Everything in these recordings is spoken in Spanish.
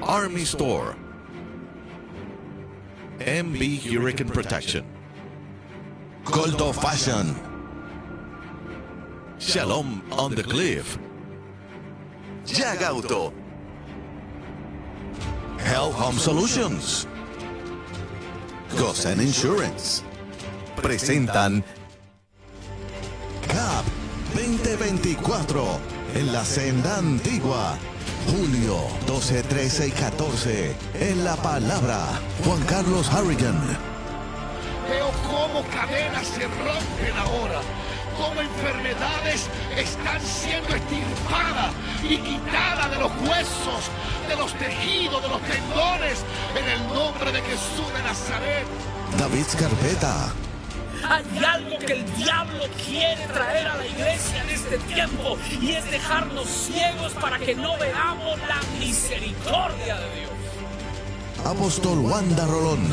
Army Store, MB Hurricane Protection, Goldo Fashion, Shalom on the Cliff, Jag Auto, Hell Home Solutions, Gosen Insurance presentan CAP 2024 en la Senda Antigua. Julio 12, 13 y 14 en La Palabra. Juan Carlos Harrigan. Veo cómo cadenas se rompen ahora, cómo enfermedades están siendo extirpadas y quitadas de los huesos, de los tejidos, de los tendones, en el nombre de Jesús de Nazaret. David Scarpeta. Hay algo que el diablo quiere traer a la iglesia en este tiempo, y es dejarnos ciegos para que no veamos la misericordia de Dios. Apóstol Wanda Rolón.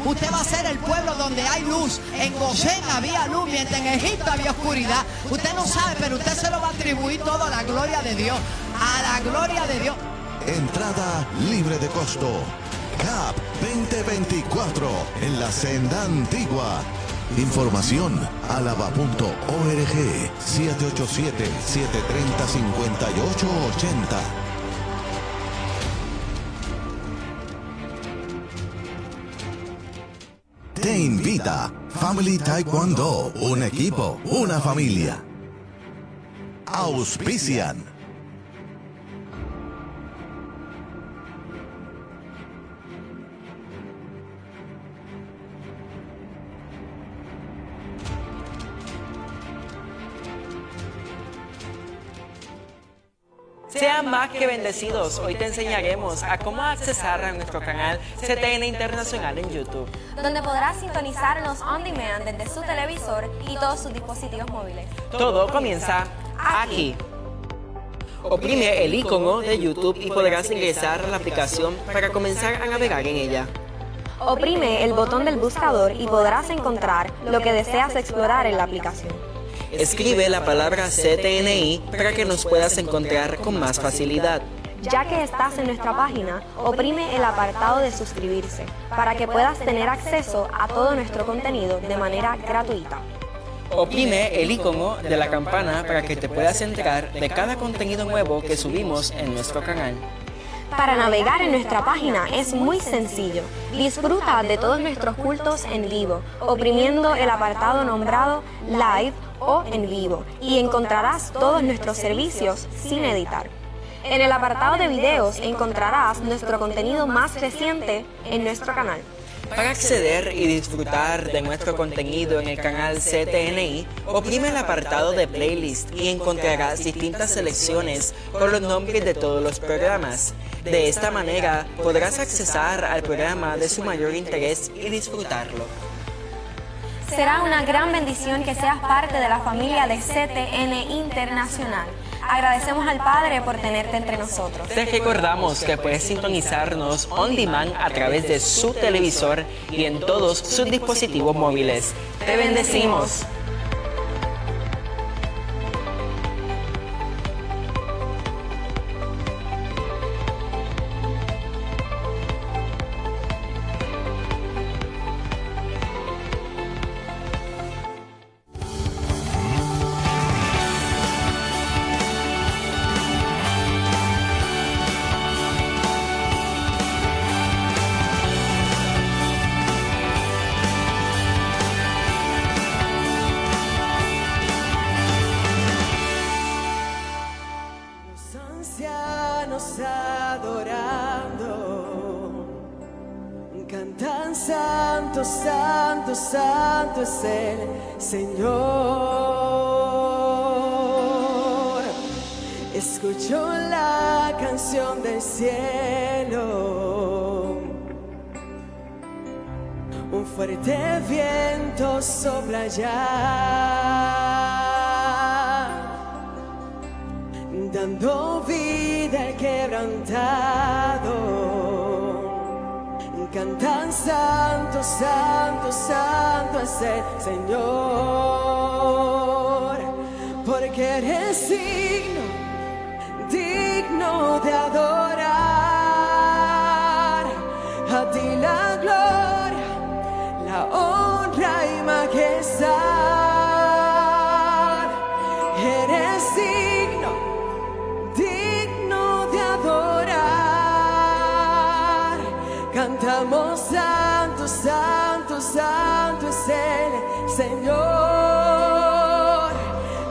Usted va a ser el pueblo donde hay luz. En Gosén había luz, mientras en Egipto había oscuridad. Usted no sabe, pero usted se lo va a atribuir todo a la gloria de Dios. A la gloria de Dios. Entrada libre de costo. CAP 2024 en la Senda Antigua. Información alaba.org 787-730-5880. Te invita Family Taekwondo, un equipo, una familia. Auspician. Sean más que bendecidos. Hoy te enseñaremos a cómo accesar a nuestro canal CTN Internacional en YouTube, donde podrás sintonizarnos on demand desde su televisor y todos sus dispositivos móviles. Todo comienza aquí. Oprime el icono de YouTube y podrás ingresar a la aplicación para comenzar a navegar en ella. Oprime el botón del buscador y podrás encontrar lo que deseas explorar en la aplicación. Escribe la palabra CTNI para que nos puedas encontrar con más facilidad. Ya que estás en nuestra página, oprime el apartado de suscribirse para que puedas tener acceso a todo nuestro contenido de manera gratuita. Oprime el icono de la campana para que te puedas enterar de cada contenido nuevo que subimos en nuestro canal. Para navegar en nuestra página es muy sencillo. Disfruta de todos nuestros cultos en vivo, oprimiendo el apartado nombrado Live o En Vivo, y encontrarás todos nuestros servicios sin editar. En el apartado de videos encontrarás nuestro contenido más reciente en nuestro canal. Para acceder y disfrutar de nuestro contenido en el canal CTNI, oprime el apartado de Playlist y encontrarás distintas selecciones con los nombres de todos los programas. De esta manera podrás accesar al programa de su mayor interés y disfrutarlo. Será una gran bendición que seas parte de la familia de CTN Internacional. Agradecemos al Padre por tenerte entre nosotros. Te recordamos que puedes sintonizarnos on demand a través de su televisor y en todos sus dispositivos móviles. Te bendecimos. Santo, santo, santo es el Señor. Escucho la canción del cielo. Un fuerte viento sopla ya, dando vida al quebrantado. Cantan santo, santo, santo es el Señor, porque eres digno, digno de adorar. Cantamos santo, santo, santo es el Señor.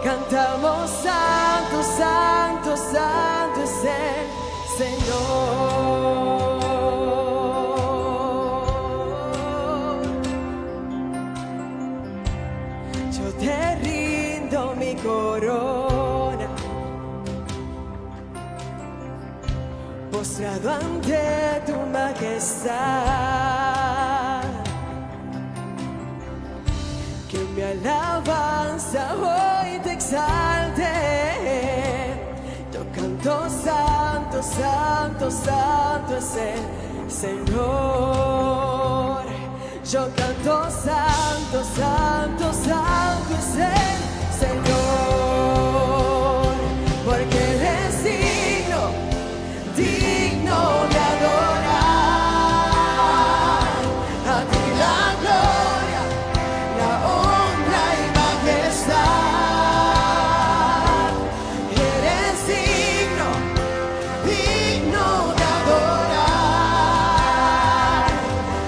Cantamos santo, santo, santo es el Señor. Yo te rindo mi corona, postrado ante tu majestad. Que mi alabanza hoy te exalte. Yo canto santo, santo, santo es el Señor. Yo canto santo, santo, santo es el Señor. Porque Él es digno, digno de adorar. A ti la gloria, la honra y majestad. Eres digno, digno de adorar.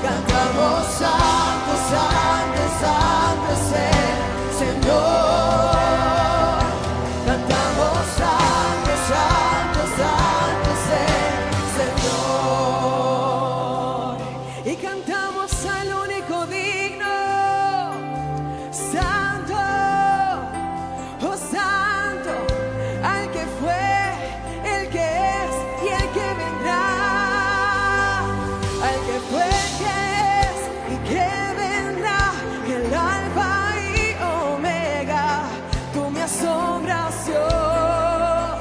Cantamos santo, santo, santo es el Señor. Cantamos santo, santo, santo es el Señor. Y cantamos al único digno, santo, oh santo, al que fue, el que es y el que vendrá, al que fue, que es y que vendrá, el alfa y omega. Tú me asombras, Dios,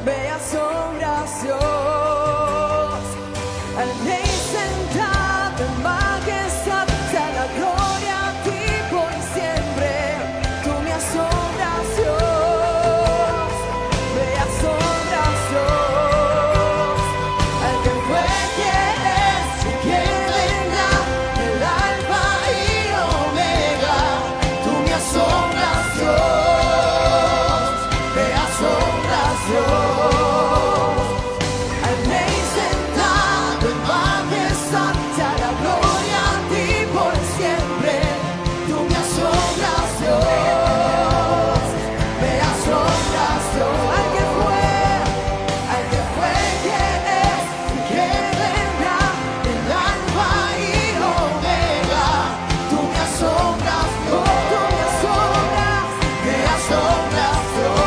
me asombras, Dios. Al Rey sentado en majestad, sea la gloria a ti por siempre. Tú me asombras, Dios, me asombras, Dios. Al que fue, que es y que vendrá, el alfa y omega. Tú me asombras, Dios, me asombras, Dios. Al Rey sentado en majestad, sea la gloria a ti por siempre. Tú me asombras, Dios, me asombras, Dios. Al que fue, que es y que vendrá, el alfa y omega. Tú me asombras, Dios, tú me asombras, Dios.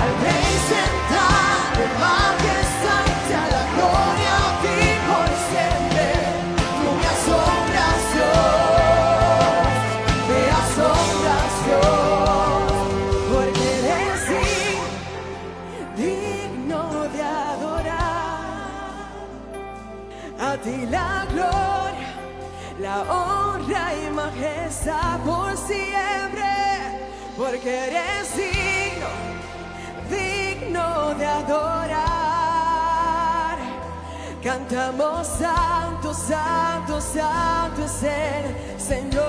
Al Rey sentado en majestad, sea la gloria a ti por siempre. Tú me asombras, Dios, me asombras, Dios, porque eres digno de adorar. A ti la gloria, la honra y majestad por siempre, porque eres digno, digno de adorar. Cantamos santo, santo, santo es el Señor.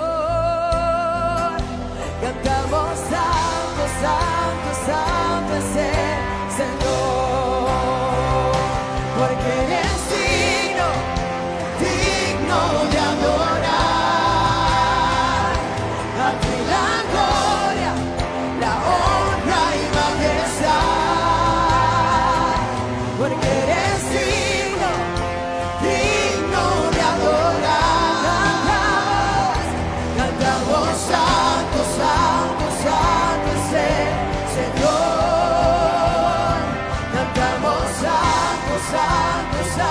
Cantamos santo, santo, santo es el Señor. Porque eres digno, digno de adorar. A ti la gloria, la honra y majestad. Porque eres digno, digno de adorar. Cantamos santo, santo, santo es el Señor. Cantamos santo, santo, santo.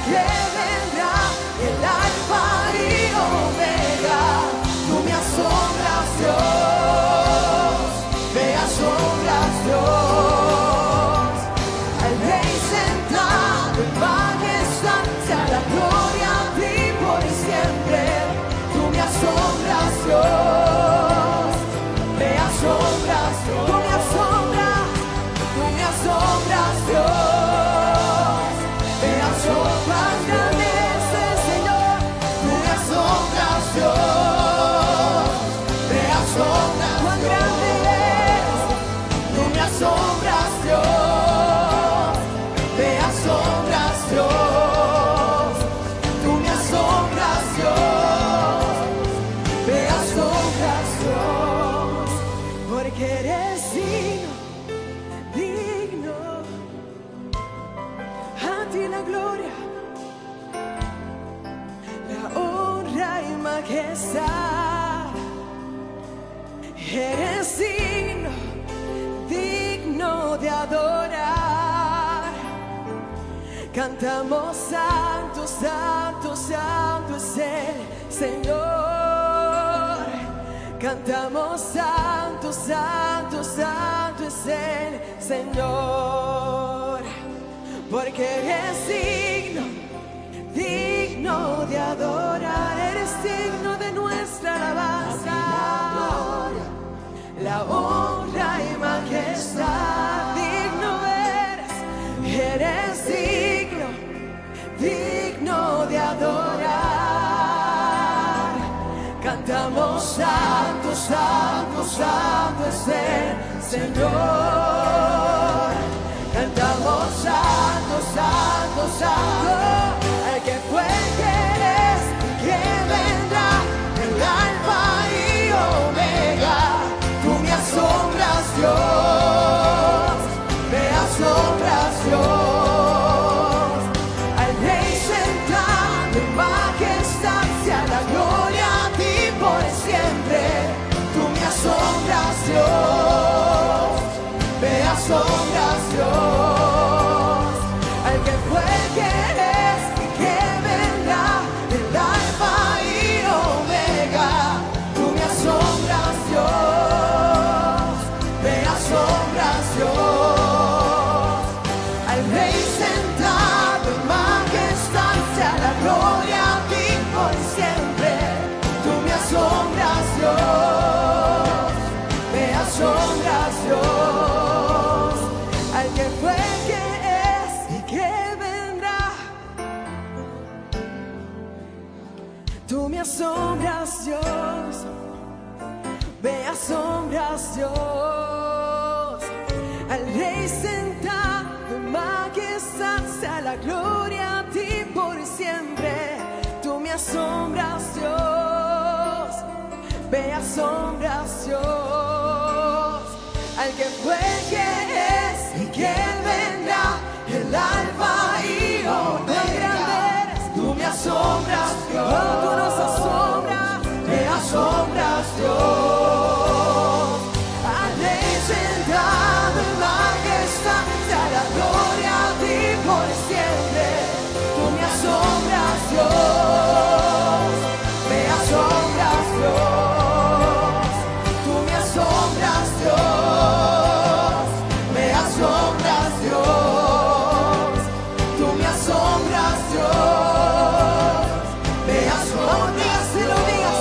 que vendrá, el alfa y omega. Tú me asombras, Dios, me asombras, Dios. Al Rey sentado en majestad, sea la gloria a ti por siempre. Tú me asombras, Dios, me asombras, Dios. Tú me asombras, Dios, me asombras, grandeza el Señor. Tú me asombras, Dios, me asombras, cuán grande eres. Tú me asombras, Dios, me asombras, Dios. Tú me asombras, Dios, me asombras, Dios. Porque eres digno, a ti la gloria, la honra y majestad. Eres digno de adorar. Cantamos santo, santo, santo es el Señor. Cantamos santo, santo, santo es el Señor. Porque eres digno de adorar. Eres digno de nuestra alabanza, la honra y majestad. Digno eres digno de adorar. Cantamos santo, santo, santo es el Señor. Cantamos santo, santo, santo, el que fue, que eres y que vendrá, el alfa y omega. Tú me asombras, Dios, me asombras, Dios. Al Rey sentado en majestad, sea la gloria a ti por siempre. Tú me asombras, Dios, me asombras, Dios. Al que fue, que eres y que vendrá, el alfa y omega. Tú me asombras, Dios, me asombras, Dios. Al Rey sentado en majestad, sea la gloria a ti por siempre. Tú me asombras, Dios, me asombras, Dios. Al que fue, que es y que vendrá. Tú me asombras, Dios, me asombras, Dios. Al Rey sentado en majestad, sea la gloria a ti por siempre. Tú me asombras, Dios, me asombras, Dios. Al que fue, que es y que vendrá, el alfa y omega. Tú me asombras, Dios, tú nos asombras, me asombras, Dios. Al Rey sentado en majestad, sea la gloria a ti por siempre. Tú me asombras, Dios, me asombras, Dios. Tú me asombras, Dios, me asombras, Dios. Tú me asombras, Dios, me asombras, si lo digas,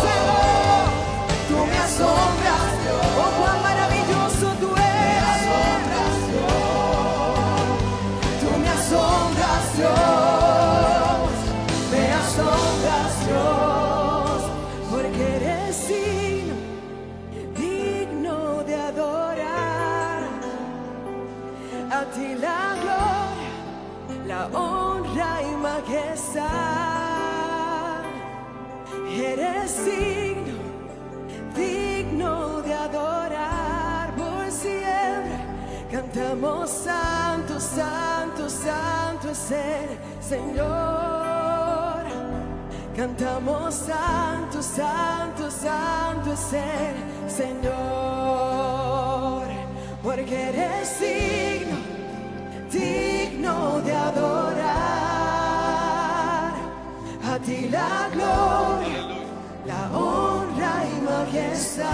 tú me asombras, Dios. Oh, cuán maravilloso tú eres. Tú me asombras, Dios, me asombras, Dios. Porque eres digno de adorar. A ti la gloria, la honra y majestad. Eres digno de adorar por siempre. Cantamos santo, santo, santo es el Señor. Cantamos santo, santo, santo es el Señor. Porque eres digno de adorar. la gloria, la honra y majestad.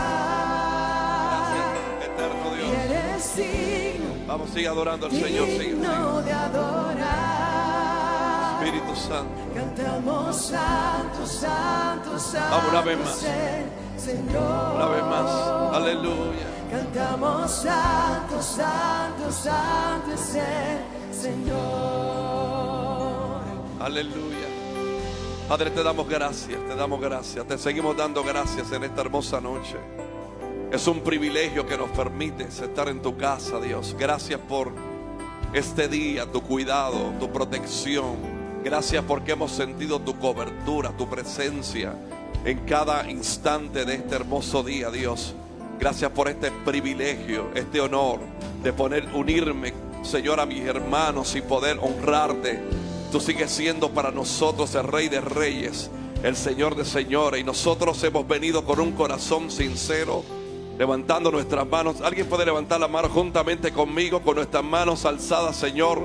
Eterno Dios. Eres digno, Vamos, sigue adorando al Señor. Sigue. digno de adorar. Espíritu Santo. Cantamos santo, santo, santo. Vamos, una vez más. es el Señor. Una vez más. Aleluya. Cantamos santo, santo, santo es el Señor. Aleluya. Padre, te damos gracias, te damos gracias. Te seguimos dando gracias en esta hermosa noche. Es un privilegio que nos permites estar en tu casa, Dios. Gracias por este día, tu cuidado, tu protección. Gracias porque hemos sentido tu cobertura, tu presencia en cada instante de este hermoso día, Dios. Gracias por este privilegio, este honor de poder unirme, Señor, a mis hermanos y poder honrarte. Tú sigues siendo para nosotros el Rey de Reyes, el Señor de Señores. Y nosotros hemos venido con un corazón sincero, levantando nuestras manos. ¿Alguien puede levantar la mano juntamente conmigo, con nuestras manos alzadas, Señor?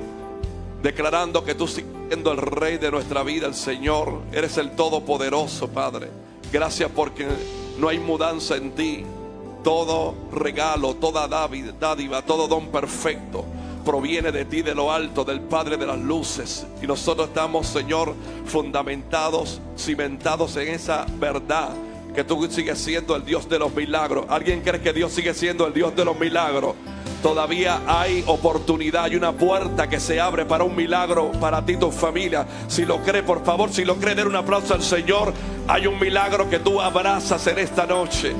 Declarando que tú sigues siendo el Rey de nuestra vida, el Señor. Eres el Todopoderoso, Padre. Gracias porque no hay mudanza en ti. Todo regalo, toda dádiva, todo don perfecto proviene de ti, de lo alto, del Padre de las luces. Y nosotros estamos, Señor, fundamentados, cimentados en esa verdad, que tú sigues siendo el Dios de los milagros. ¿Alguien cree que Dios sigue siendo el Dios de los milagros? Todavía hay oportunidad, hay una puerta que se abre para un milagro para ti y tu familia. Si lo cree, por favor, si lo cree, den un aplauso al Señor. Hay un milagro que tú abrazas en esta noche.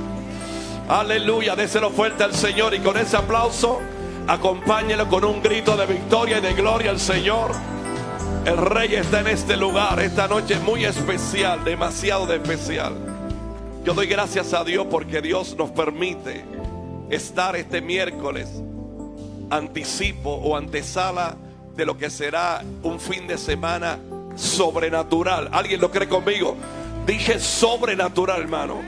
Aleluya, déselo fuerte al Señor, y con ese aplauso acompáñelo con un grito de victoria y de gloria al Señor. El Rey está en este lugar. Esta noche es muy especial, demasiado especial. Yo doy gracias a Dios porque Dios nos permite estar este miércoles, anticipo o antesala de lo que será un fin de semana sobrenatural. ¿Alguien lo cree conmigo? Dije sobrenatural, hermano.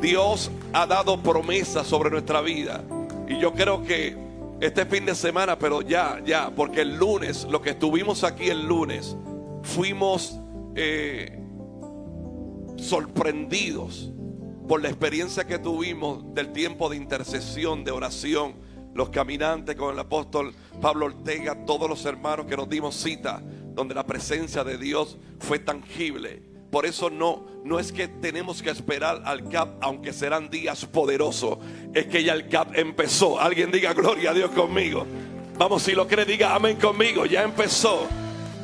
Dios ha dado promesas sobre nuestra vida. Y yo creo que este fin de semana, pero ya, porque el lunes, lo que estuvimos aquí el lunes, fuimos sorprendidos por la experiencia que tuvimos del tiempo de intercesión, de oración. Los caminantes con el apóstol Pablo Ortega, todos los hermanos que nos dimos cita, donde la presencia de Dios fue tangible. Por eso no es que tenemos que esperar al CAP, aunque serán días poderosos. Es que ya el CAP empezó. Alguien diga gloria a Dios conmigo. Vamos, si lo cree, diga amén conmigo. Ya empezó.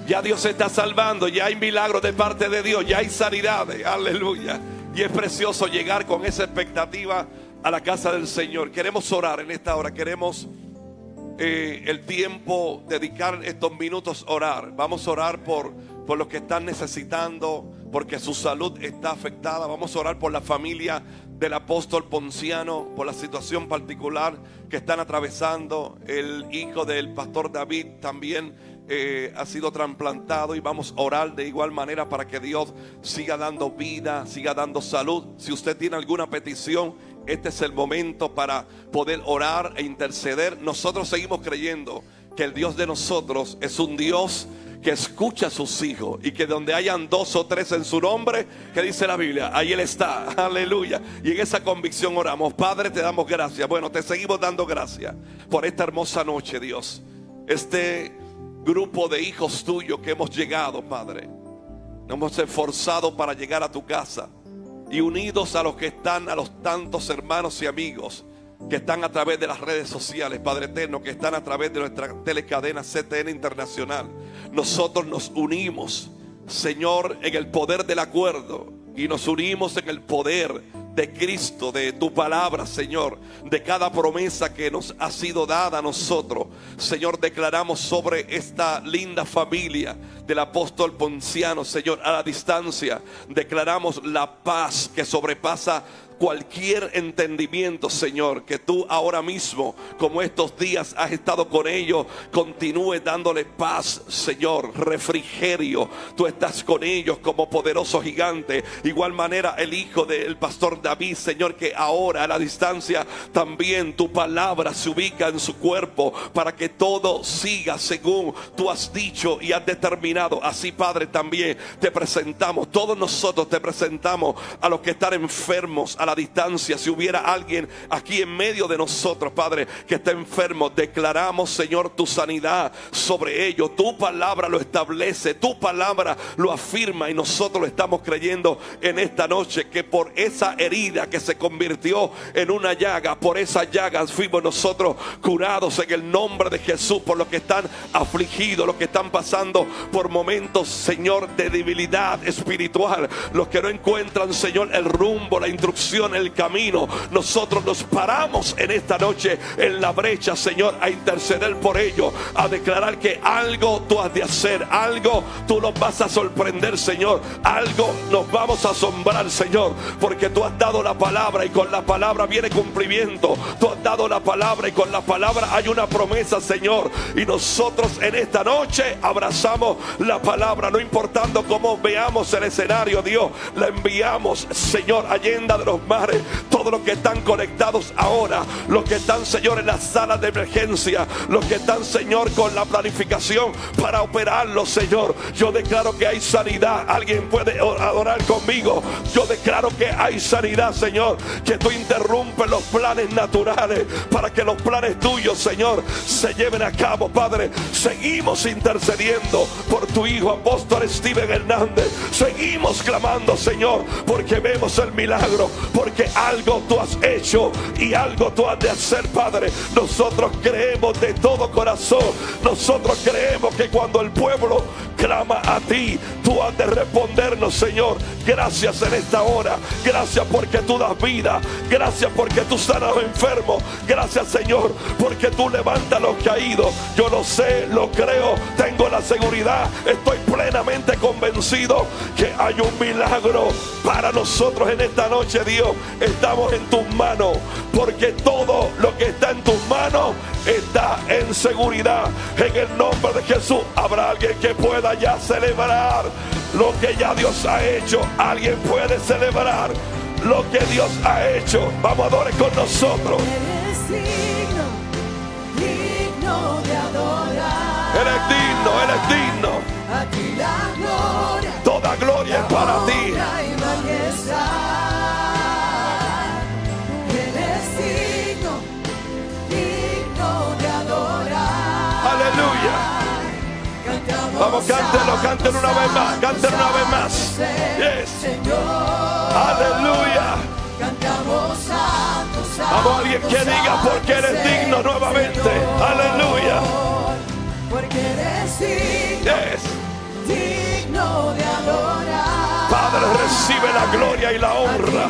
Ya Dios se está salvando. Ya hay milagros de parte de Dios. Ya hay sanidades. Aleluya. Y es precioso llegar con esa expectativa a la casa del Señor. Queremos orar en esta hora. Queremos el tiempo, dedicar estos minutos a orar. Vamos a orar por los que están necesitando, porque su salud está afectada. Vamos a orar por la familia del apóstol Ponciano, por la situación particular que están atravesando. El hijo del pastor David también ha sido trasplantado, y vamos a orar de igual manera para que Dios siga dando vida, siga dando salud. Si usted tiene alguna petición, este es el momento para poder orar e interceder. Nosotros seguimos creyendo que el Dios de nosotros es un Dios que escucha a sus hijos, y que donde hayan 2 o 3 en su nombre, que dice la Biblia, ahí Él está. Aleluya. Y en esa convicción oramos. Padre, te damos gracias. Bueno, te seguimos dando gracias por esta hermosa noche, Dios. Este grupo de hijos tuyos que hemos llegado, Padre, nos hemos esforzado para llegar a tu casa, y unidos a los que están, a los tantos hermanos y amigos que están a través de las redes sociales, Padre eterno, que están a través de nuestra telecadena CTN Internacional. Nosotros nos unimos, Señor, en el poder del acuerdo, y nos unimos en el poder de Cristo, de tu palabra, Señor, de cada promesa que nos ha sido dada a nosotros. Señor, declaramos sobre esta linda familia del apóstol Ponciano, Señor, a la distancia, declaramos la paz que sobrepasa cualquier entendimiento, Señor, que tú ahora mismo, como estos días has estado con ellos, continúe dándole paz, Señor, refrigerio. Tú estás con ellos como poderoso gigante. Igual manera el hijo del pastor David, Señor, que ahora a la distancia también tu palabra se ubica en su cuerpo para que todo siga según tú has dicho y has determinado. Así, Padre, también te presentamos, todos nosotros te presentamos a los que están enfermos a la distancia. Si hubiera alguien aquí en medio de nosotros, Padre, que está enfermo, declaramos, Señor, tu sanidad sobre ellos. Tu palabra lo establece, tu palabra lo afirma, y nosotros lo estamos creyendo en esta noche, que por esa herida que se convirtió en una llaga, por esas llagas fuimos nosotros curados en el nombre de Jesús. Por los que están afligidos, los que están pasando por momentos, Señor, de debilidad espiritual, los que no encuentran, Señor, el rumbo, la instrucción, el camino, nosotros nos paramos en esta noche en la brecha, Señor, a interceder por ellos, a declarar que algo tú has de hacer, algo tú nos vas a sorprender, Señor, algo nos vamos a asombrar, Señor, porque tú has dado la palabra y con la palabra viene cumplimiento. Tú has dado la palabra y con la palabra hay una promesa, Señor, y nosotros en esta noche abrazamos la palabra, no importando cómo veamos el escenario. Dios, la enviamos, Señor, allenda de los mares, todos los que están conectados ahora, los que están, Señor, en las salas de emergencia, los que están, Señor, con la planificación para operarlos, Señor. Yo declaro que hay sanidad. Alguien puede adorar conmigo. Yo declaro que hay sanidad, Señor, que tú interrumpes los planes naturales para que los planes tuyos, Señor, se lleven a cabo. Padre, seguimos intercediendo por tu hijo apóstol Steven Hernández. Seguimos clamando, Señor, porque vemos el milagro, porque algo tú has hecho y algo tú has de hacer, Padre. Nosotros creemos de todo corazón. Nosotros creemos que cuando el pueblo clama a ti, tú has de respondernos, Señor. Gracias en esta hora. Gracias porque tú das vida. Gracias porque tú sanas a los enfermos. Gracias, Señor, porque tú levantas a los caídos. Yo lo sé, lo creo, tengo la seguridad, estoy plenamente convencido que hay un milagro para nosotros en esta noche. Dios, estamos en tus manos, porque todo lo que está en tus manos está en seguridad. En el nombre de Jesús, habrá alguien que pueda ya celebrar lo que ya Dios ha hecho. Alguien puede celebrar lo que Dios ha hecho. Vamos, adore con nosotros. Eres digno, digno de adorar. Eres digno, eres digno. A ti la gloria, toda gloria es para ti. honra y majestad. Eres digno, digno de adorar. Aleluya. Cantamos, vamos, cántelo, cántelo una vez más, cántelo una vez más. Yes. Señor. Aleluya. Cantamos santo, santo. Vamos, alguien que diga porque eres digno nuevamente. Señor. Aleluya. Porque eres digno, Yes. digno de adorar. Padre, recibe la gloria y la honra.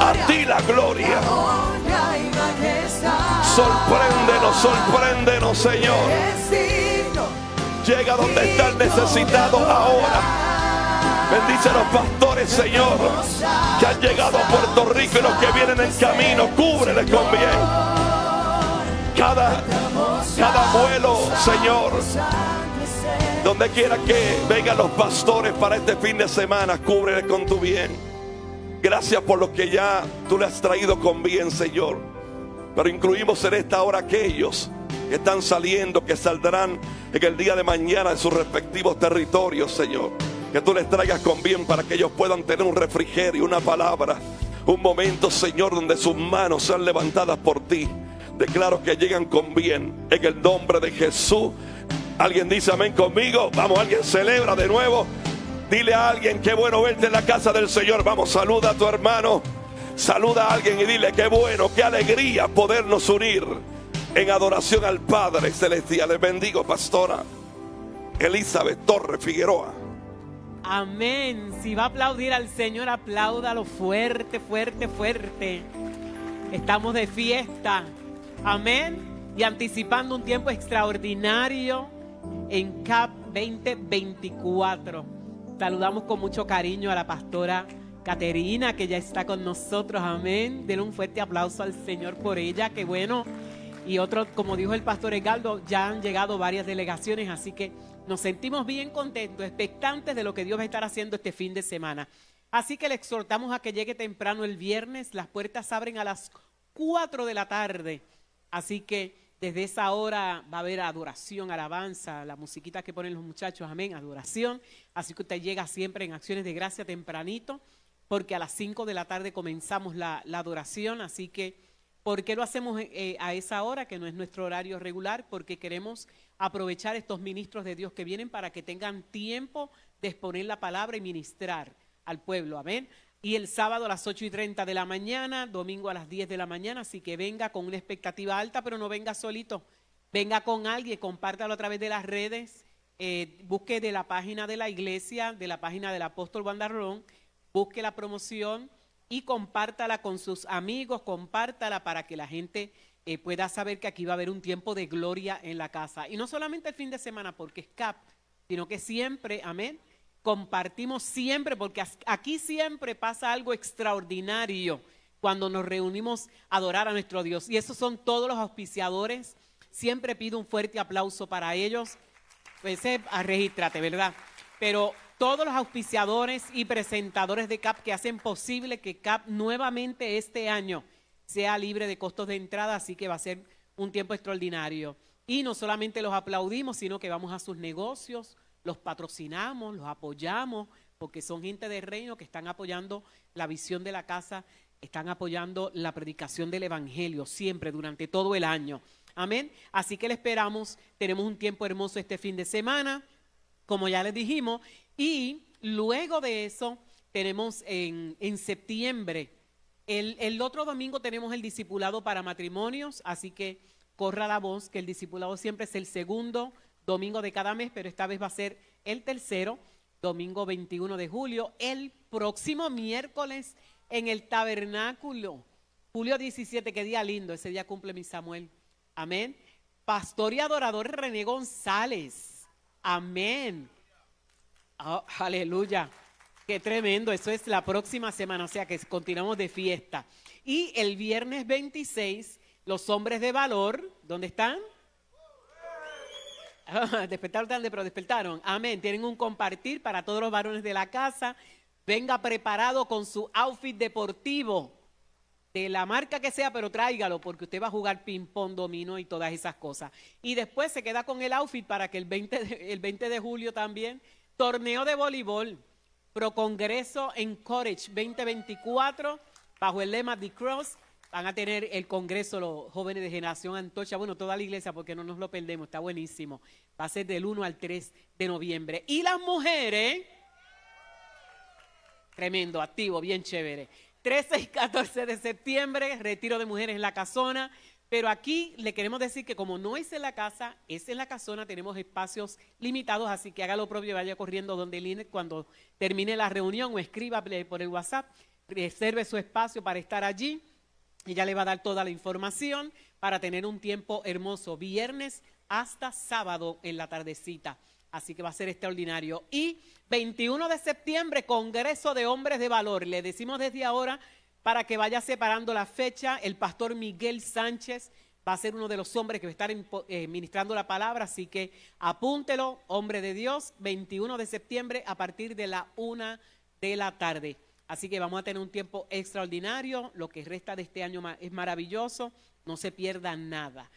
A ti la gloria. Honra y majestad. Sorpréndenos, sorpréndenos, Señor. Eres digno, Llega donde está el necesitado ahora. Bendice a los pastores, Señor, que han llegado a Puerto Rico y los que vienen en camino. Cúbreles con bien. Cada vuelo, Señor, donde quiera que vengan los pastores para este fin de semana, cúbreles con tu bien. Gracias por lo que ya tú le has traído con bien, Señor. Pero incluimos en esta hora aquellos que están saliendo, que saldrán en el día de mañana de sus respectivos territorios, Señor. Que tú les traigas con bien para que ellos puedan tener un refrigerio, una palabra, un momento, Señor, donde sus manos sean levantadas por ti. Declaro que llegan con bien en el nombre de Jesús. Alguien dice amén conmigo. Vamos, alguien celebra de nuevo. Dile a alguien, qué bueno verte en la casa del Señor. Vamos, saluda a tu hermano. Saluda a alguien y dile, qué bueno, qué alegría podernos unir en adoración al Padre Celestial. Les bendigo, pastora Elizabeth Torres Figueroa. Amén. Si va a aplaudir al Señor, apláudalo fuerte, fuerte, fuerte. Estamos de fiesta. Amén. Y anticipando un tiempo extraordinario en CAP 2024. Saludamos con mucho cariño a la pastora Caterina, que ya está con nosotros, amén. Denle un fuerte aplauso al Señor por ella, qué bueno. Y otro, como dijo el pastor Edgardo, ya han llegado varias delegaciones, así que nos sentimos bien contentos, expectantes de lo que Dios va a estar haciendo este fin de semana. Así que le exhortamos a que llegue temprano el viernes. Las puertas abren a las 4 de la tarde. Así que desde esa hora va a haber adoración, alabanza, la musiquita que ponen los muchachos, amén, adoración. Así que usted llega siempre en Acciones de Gracia tempranito, porque a las 5 de la tarde comenzamos la adoración. Así que, ¿por qué lo hacemos a esa hora, que no es nuestro horario regular? Porque queremos aprovechar estos ministros de Dios que vienen para que tengan tiempo de exponer la palabra y ministrar al pueblo, amén. Y el sábado a las 8:30 de la mañana, domingo a las 10 de la mañana, así que venga con una expectativa alta, pero no venga solito, venga con alguien, compártalo a través de las redes, busque de la página de la iglesia, de la página del apóstol Bandarrón, busque la promoción y compártala con sus amigos, compártala para que la gente pueda saber que aquí va a haber un tiempo de gloria en la casa. Y no solamente el fin de semana porque es CAP, sino que siempre, amén, compartimos siempre, porque aquí siempre pasa algo extraordinario cuando nos reunimos a adorar a nuestro Dios. Y esos son todos los auspiciadores. Siempre pido un fuerte aplauso para ellos. Pues regístrate, ¿verdad? Pero todos los auspiciadores y presentadores de CAP que hacen posible que CAP nuevamente este año sea libre de costos de entrada, así que va a ser un tiempo extraordinario. Y no solamente los aplaudimos, sino que vamos a sus negocios, los patrocinamos, los apoyamos, porque son gente de reino que están apoyando la visión de la casa, están apoyando la predicación del evangelio siempre, durante todo el año. Amén. Así que le esperamos, tenemos un tiempo hermoso este fin de semana, como ya les dijimos, y luego de eso tenemos en septiembre, el otro domingo tenemos el discipulado para matrimonios, así que corra la voz que el discipulado siempre es el segundo domingo de cada mes, pero esta vez va a ser el tercero, domingo 21 de julio, el próximo miércoles en el tabernáculo, julio 17, qué día lindo, ese día cumple mi Samuel, amén, pastor y adorador René González, amén, oh, aleluya, qué tremendo, eso es la próxima semana, o sea que continuamos de fiesta, y el viernes 26, los hombres de valor, ¿dónde están? Despertaron tarde, pero despertaron. Amén. Tienen un compartir para todos los varones de la casa. Venga preparado con su outfit deportivo, de la marca que sea, pero tráigalo, porque usted va a jugar ping-pong, dominó y todas esas cosas. Y después se queda con el outfit para que el 20 de julio también, torneo de voleibol, Procongreso Encourage 2024, bajo el lema The Cross. Van a tener el congreso los jóvenes de Generación Antorcha, bueno, toda la iglesia, porque no nos lo perdemos, está buenísimo. Va a ser del 1 al 3 de noviembre. Y las mujeres, tremendo, activo, bien chévere. 13 y 14 de septiembre, retiro de mujeres en la casona. Pero aquí le queremos decir que como no es en la casa, es en la casona, tenemos espacios limitados, así que haga lo propio, vaya corriendo donde Linet cuando termine la reunión o escriba por el WhatsApp, reserve su espacio para estar allí. Ella le va a dar toda la información para tener un tiempo hermoso, viernes hasta sábado en la tardecita. Así que va a ser extraordinario. Y 21 de septiembre, Congreso de Hombres de Valor. Le decimos desde ahora para que vaya separando la fecha. El pastor Miguel Sánchez va a ser uno de los hombres que va a estar ministrando la palabra. Así que apúntelo, hombre de Dios, 21 de septiembre a partir de la 1 de la tarde. Así que vamos a tener un tiempo extraordinario. Lo que resta de este año es maravilloso. No se pierda nada.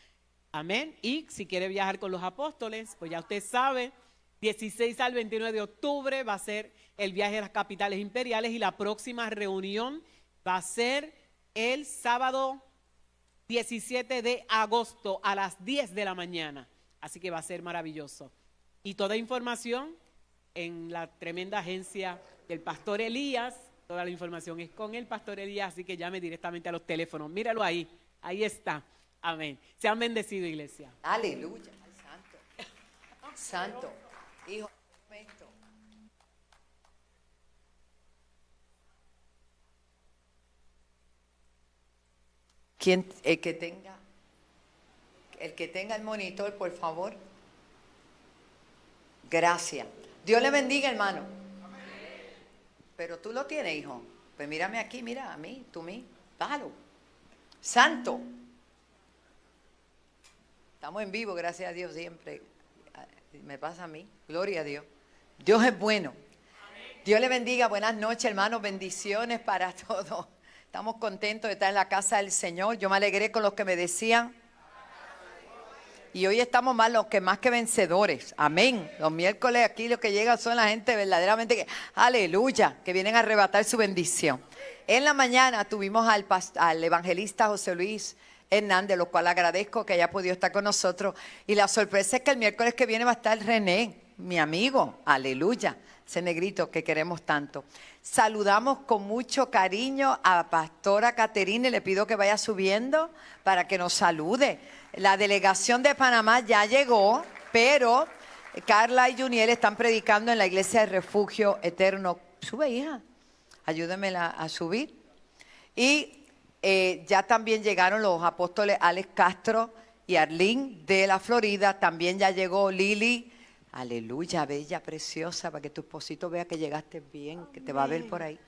Amén. Y si quiere viajar con los apóstoles, pues ya usted sabe, 16 al 29 de octubre va a ser el viaje a las capitales imperiales y la próxima reunión va a ser el sábado 17 de agosto a las 10 de la mañana. Así que va a ser maravilloso. Y toda información en la tremenda agencia del pastor Elías. Toda la información es con el pastor Elías, así que llame directamente a los teléfonos. Míralo ahí, ahí está. Amén. Sean bendecidos, iglesia. Aleluya. Santo. Santo. Hijo, un momento. El que tenga el monitor, por favor. Gracias. Dios le bendiga, hermano. Pero tú lo tienes, hijo. Pues mírame aquí, mira, a mí, tú mí. Bájalo. Santo. Estamos en vivo, gracias a Dios siempre. Me pasa a mí. Gloria a Dios. Dios es bueno. Dios le bendiga. Buenas noches, hermanos. Bendiciones para todos. Estamos contentos de estar en la casa del Señor. Yo me alegré con los que me decían. Y hoy estamos más que vencedores. Amén. Los miércoles aquí lo que llegan son la gente verdaderamente que, aleluya, que vienen a arrebatar su bendición. En la mañana tuvimos al evangelista José Luis Hernández, lo cual agradezco que haya podido estar con nosotros. Y la sorpresa es que el miércoles que viene va a estar René, mi amigo. Aleluya. Ese negrito que queremos tanto. Saludamos con mucho cariño a Pastora Caterina y le pido que vaya subiendo para que nos salude. La delegación de Panamá ya llegó, pero Carla y Juniel están predicando en la iglesia de Refugio Eterno. Sube, hija, ayúdenmela a subir. Y ya también llegaron los apóstoles Alex Castro y Arlene de la Florida. También ya llegó Lili. Aleluya, bella, preciosa, para que tu esposito vea que llegaste bien, que te va a ver por ahí.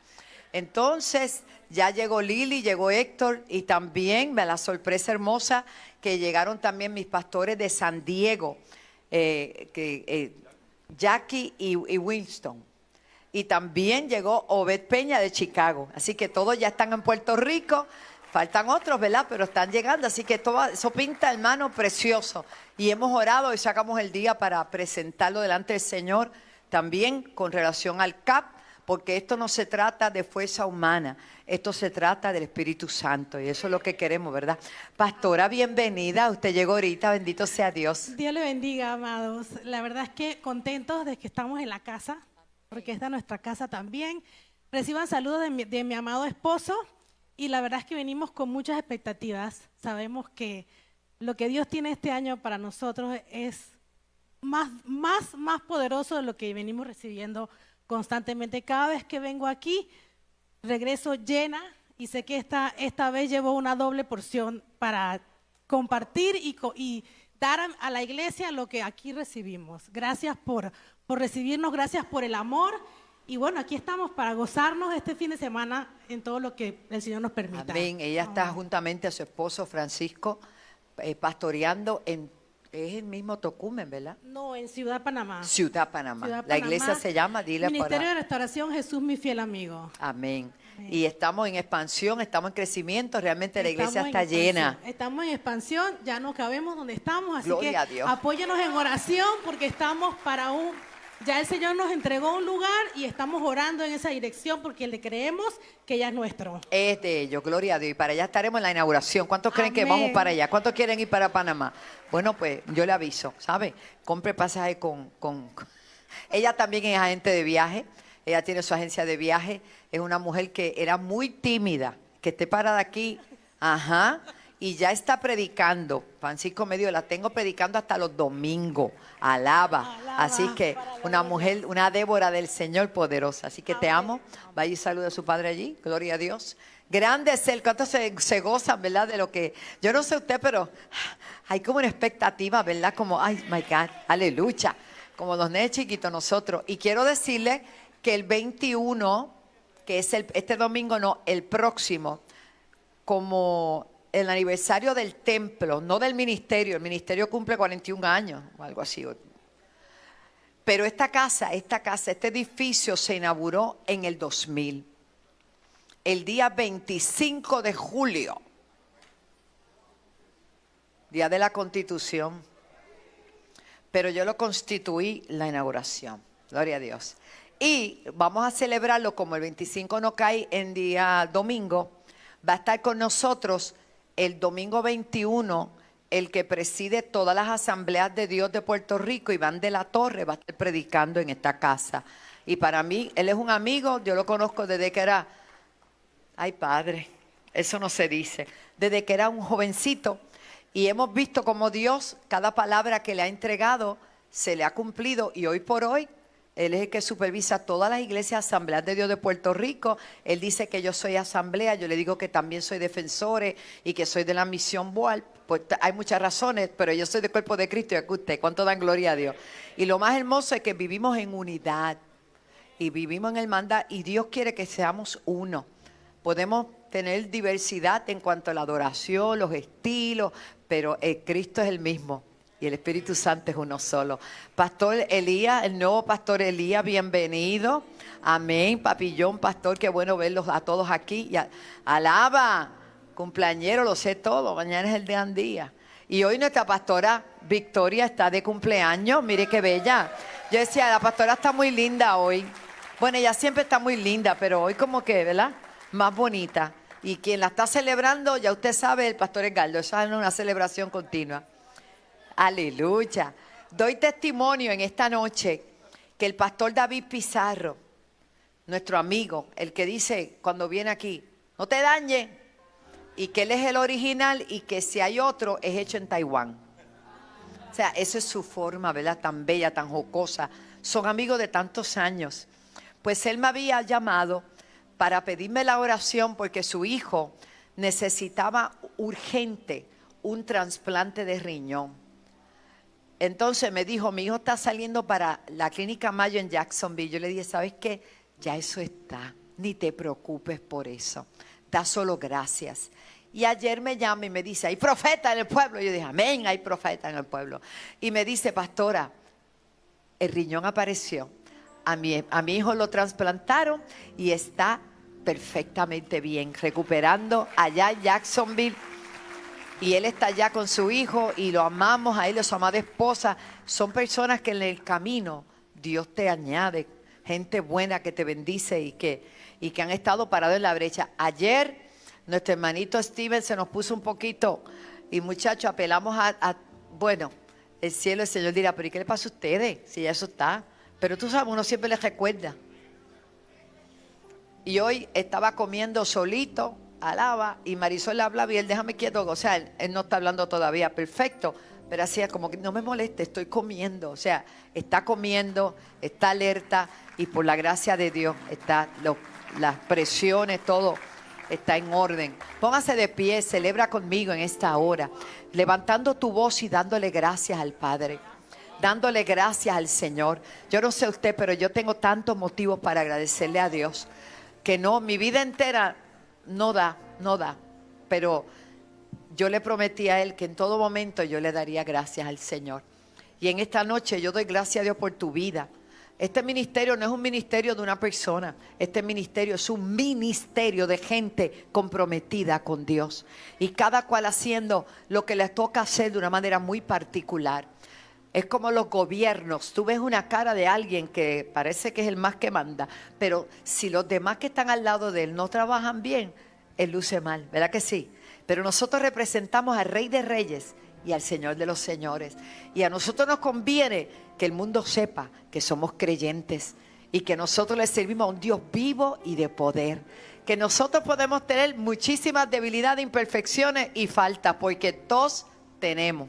Entonces, ya llegó Lili, llegó Héctor y también, la sorpresa hermosa, que llegaron también mis pastores de San Diego, Jackie y Winston. Y también llegó Obed Peña de Chicago. Así que todos ya están en Puerto Rico. Faltan otros, ¿verdad? Pero están llegando. Así que todo eso pinta, hermano, precioso. Y hemos orado y sacamos el día para presentarlo delante del Señor. También con relación al CAP. Porque esto no se trata de fuerza humana, esto se trata del Espíritu Santo y eso es lo que queremos, ¿verdad? Pastora, bienvenida, usted llegó ahorita, bendito sea Dios. Dios le bendiga, amados. La verdad es que contentos de que estamos en la casa, porque esta es nuestra casa también. Reciban saludos de mi amado esposo y la verdad es que venimos con muchas expectativas. Sabemos que lo que Dios tiene este año para nosotros es más poderoso de lo que venimos recibiendo constantemente. Cada vez que vengo aquí, regreso llena y sé que esta vez llevo una doble porción para compartir y dar a la iglesia lo que aquí recibimos. Gracias por recibirnos, gracias por el amor. Y bueno, aquí estamos para gozarnos este fin de semana en todo lo que el Señor nos permita. Amén. Ella está juntamente a su esposo Francisco pastoreando es el mismo Tocumen, ¿verdad? No, en Ciudad Panamá. Ciudad Panamá. La iglesia se llama, dile Ministerio de Restauración Jesús, mi fiel amigo. Amén. Y estamos en expansión, estamos en crecimiento, realmente la iglesia está llena. Estamos en expansión, ya no cabemos donde estamos, así Gloria que a Dios. Apóyenos en oración porque estamos ya el Señor nos entregó un lugar y estamos orando en esa dirección porque le creemos que ya es nuestro. Es de ellos, gloria a Dios. Y para allá estaremos en la inauguración. ¿Cuántos creen que vamos para allá? ¿Cuántos quieren ir para Panamá? Bueno, pues yo le aviso, ¿sabe? Compre pasaje con... Ella también es agente de viaje. Ella tiene su agencia de viaje. Es una mujer que era muy tímida, que esté parada aquí. Ajá. Y ya está predicando. Francisco me dijo, la tengo predicando hasta los domingos. Alaba. Así que una mujer, una Débora del Señor poderosa. Así que te amo. Vaya y saluda a su padre allí. Gloria a Dios. Grande es Él. ¿Cuántos se gozan, verdad? De lo que, yo no sé usted, pero hay como una expectativa, ¿verdad? Como, ay, my God, aleluya. Como los nenes chiquitos nosotros. Y quiero decirle que el 21, que es este domingo, no, el próximo, como el aniversario del templo, no del ministerio. El ministerio cumple 41 años o algo así. Pero esta casa, este edificio se inauguró en el 2000. El día 25 de julio, día de la Constitución. Pero yo lo constituí la inauguración. Gloria a Dios. Y vamos a celebrarlo como el 25 no cae en día domingo. Va a estar con nosotros el domingo 21, el que preside todas las asambleas de Dios de Puerto Rico, Iván de la Torre, va a estar predicando en esta casa. Y para mí, él es un amigo, yo lo conozco desde que era, ay padre, eso no se dice, desde que era un jovencito. Y hemos visto cómo Dios, cada palabra que le ha entregado, se le ha cumplido. Y hoy por hoy, él es el que supervisa todas las iglesias asambleas de Dios de Puerto Rico. Él dice que yo soy asamblea, yo le digo que también soy defensores y que soy de la misión BUAL. Pues hay muchas razones, pero yo soy del cuerpo de Cristo y aquí usted. ¿Cuánto dan gloria a Dios? Y lo más hermoso es que vivimos en unidad y vivimos en el mandato y Dios quiere que seamos uno. Podemos tener diversidad en cuanto a la adoración, los estilos, pero Cristo es el mismo y el Espíritu Santo es uno solo. Pastor Elías, el nuevo pastor Elías, bienvenido. Amén, papillón, pastor, qué bueno verlos a todos aquí. Y alaba, cumpleañero, lo sé todo, mañana es el gran día. Y hoy nuestra pastora Victoria está de cumpleaños, mire qué bella. Yo decía, la pastora está muy linda hoy. Bueno, ella siempre está muy linda, pero hoy como que, ¿verdad? Más bonita. Y quien la está celebrando, ya usted sabe, el pastor Edgardo. Esa es una celebración continua. Aleluya. Doy testimonio en esta noche que el pastor David Pizarro, nuestro amigo, el que dice cuando viene aquí, no te dañes, y que él es el original y que si hay otro es hecho en Taiwán. O sea, esa es su forma, ¿verdad? Tan bella, tan jocosa. Son amigos de tantos años. Pues él me había llamado para pedirme la oración porque su hijo necesitaba urgente un trasplante de riñón. Entonces me dijo, mi hijo está saliendo para la clínica Mayo en Jacksonville. Yo le dije, ¿sabes qué? Ya eso está, ni te preocupes por eso. Da solo gracias. Y ayer me llama y me dice, hay profeta en el pueblo. Yo dije, amén, hay profeta en el pueblo. Y me dice, pastora, el riñón apareció. A mi hijo lo trasplantaron y está perfectamente bien, recuperando allá en Jacksonville. Y él está allá con su hijo y lo amamos a él y a su amada esposa. Son personas que en el camino Dios te añade, gente buena que te bendice y que han estado parados en la brecha. Ayer nuestro hermanito Steven se nos puso un poquito y muchachos apelamos bueno, el cielo, el Señor dirá, pero ¿y qué le pasa a ustedes? Si ya eso está. Pero tú sabes, uno siempre les recuerda. Y hoy estaba comiendo solito, alaba, y Marisol le hablaba y él, déjame quieto, o sea, él no está hablando todavía, perfecto, pero hacía como que no me moleste, estoy comiendo, o sea, está comiendo, está alerta y por la gracia de Dios está las presiones, todo está en orden. Póngase de pie, celebra conmigo en esta hora, levantando tu voz y dándole gracias al Padre. Dándole gracias al Señor. Yo no sé usted, pero yo tengo tantos motivos para agradecerle a Dios que no, mi vida entera no da, pero yo le prometí a Él que en todo momento yo le daría gracias al Señor. Y en esta noche yo doy gracias a Dios por tu vida. Este ministerio no es un ministerio de una persona, este ministerio es un ministerio de gente comprometida con Dios y cada cual haciendo lo que les toca hacer de una manera muy particular. Es como los gobiernos, tú ves una cara de alguien que parece que es el más que manda, pero si los demás que están al lado de él no trabajan bien, él luce mal, ¿verdad que sí? Pero nosotros representamos al Rey de Reyes y al Señor de los Señores. Y a nosotros nos conviene que el mundo sepa que somos creyentes y que nosotros le servimos a un Dios vivo y de poder. Que nosotros podemos tener muchísimas debilidades, imperfecciones y faltas, porque todos tenemos.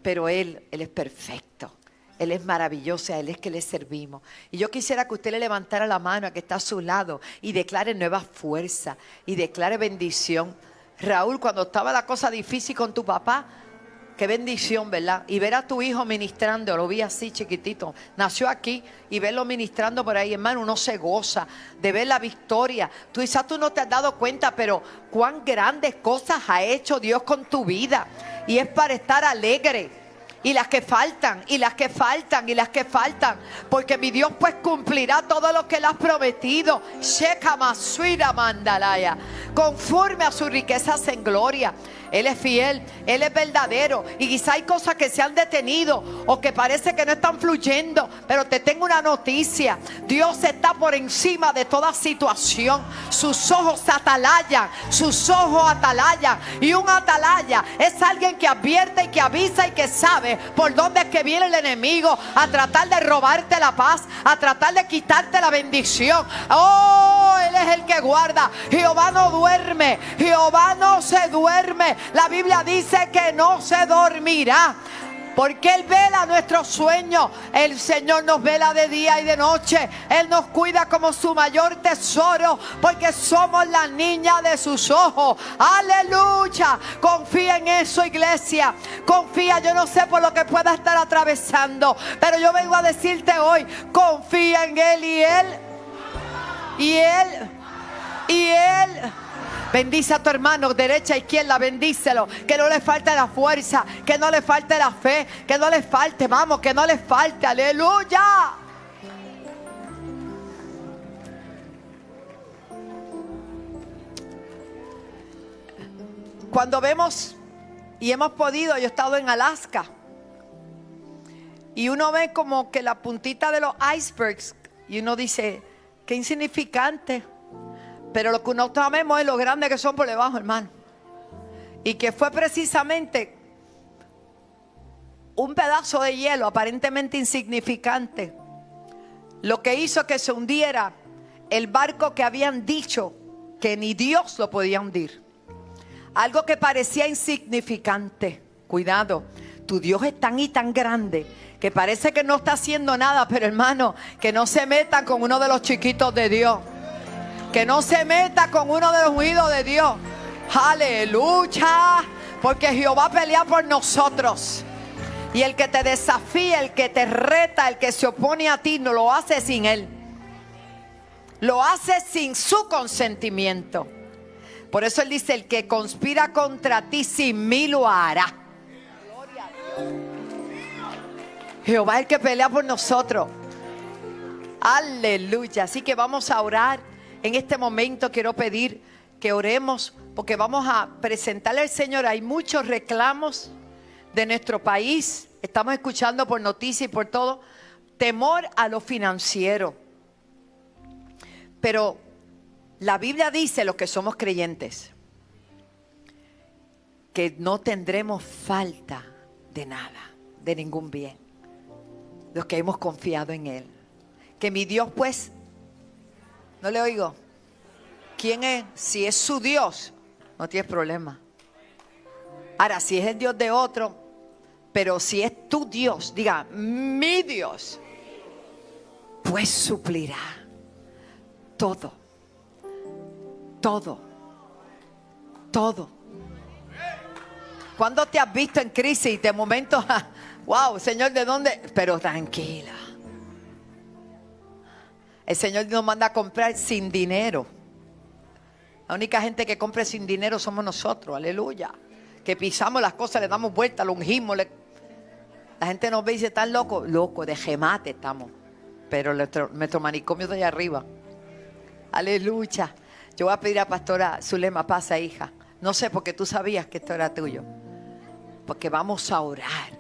Pero Él es perfecto, Él es maravilloso, a Él es que le servimos. Y yo quisiera que usted le levantara la mano a que está a su lado y declare nueva fuerza y declare bendición. Raúl, cuando estaba la cosa difícil con tu papá, qué bendición, ¿verdad? Y ver a tu hijo ministrando, lo vi así chiquitito, nació aquí y verlo ministrando por ahí, hermano, uno se goza de ver la victoria. Tú quizás tú no te has dado cuenta, pero cuán grandes cosas ha hecho Dios con tu vida. Y es para estar alegre. Y las que faltan, y las que faltan, y las que faltan. Porque mi Dios pues cumplirá todo lo que le has prometido. Conforme a sus riquezas en gloria. Él es fiel, Él es verdadero. Y quizá hay cosas que se han detenido o que parece que no están fluyendo. Pero te tengo una noticia. Dios está por encima de toda situación. Sus ojos atalayan, sus ojos atalayan. Y un atalaya es alguien que advierte y que avisa y que sabe por dónde es que viene el enemigo a tratar de robarte la paz, a tratar de quitarte la bendición. Oh, Él es el que guarda. Jehová no duerme, Jehová no se duerme. La Biblia dice que no se dormirá, porque Él vela nuestros sueños. El Señor nos vela de día y de noche. Él nos cuida como su mayor tesoro, porque somos la niña de sus ojos. Aleluya. Confía en eso, iglesia. Confía. Yo no sé por lo que pueda estar atravesando, pero yo vengo a decirte hoy, confía en Él y Él Y Él bendice a tu hermano, derecha, izquierda, bendícelo. Que no le falte la fuerza, que no le falte la fe, que no le falte, vamos, que no le falte. Aleluya. Cuando vemos y hemos podido, yo he estado en Alaska y uno ve como que la puntita de los icebergs y uno dice, qué insignificante. Pero lo que no sabemos es lo grande que son por debajo, hermano. Y que fue precisamente un pedazo de hielo aparentemente insignificante lo que hizo que se hundiera el barco que habían dicho que ni Dios lo podía hundir. Algo que parecía insignificante. Cuidado, tu Dios es tan y tan grande que parece que no está haciendo nada. Pero hermano, que no se meta con uno de los chiquitos de Dios. Que no se meta con uno de los ungidos de Dios. Aleluya. Porque Jehová pelea por nosotros. Y el que te desafía, el que te reta, el que se opone a ti, no lo hace sin Él. Lo hace sin su consentimiento. Por eso Él dice, el que conspira contra ti sin mí lo hará. Gloria a Dios. Jehová es el que pelea por nosotros. Aleluya. Así que vamos a orar. En este momento quiero pedir que oremos, porque vamos a presentarle al Señor. Hay muchos reclamos de nuestro país. Estamos escuchando por noticias y por todo. Temor a lo financiero. Pero la Biblia dice, los que somos creyentes, que no tendremos falta de nada, de ningún bien. Los que hemos confiado en Él. Que mi Dios, pues, no le oigo. ¿Quién es? Si es su Dios, no tienes problema. Ahora, si es el Dios de otro, pero si es tu Dios, diga, mi Dios, pues suplirá todo. Todo. Todo. ¿Cuándo te has visto en crisis y de momento, wow, Señor, ¿de dónde? Pero tranquila. El Señor nos manda a comprar sin dinero. La única gente que compra sin dinero somos nosotros, aleluya. Que pisamos las cosas, le damos vuelta, lo ungimos. La gente nos ve y dice, ¿están locos? Loco, de gemate estamos. Pero nuestro manicomio de allá arriba. Aleluya. Yo voy a pedir a pastora Zulema, pasa, hija. No sé, porque tú sabías que esto era tuyo. Porque vamos a orar.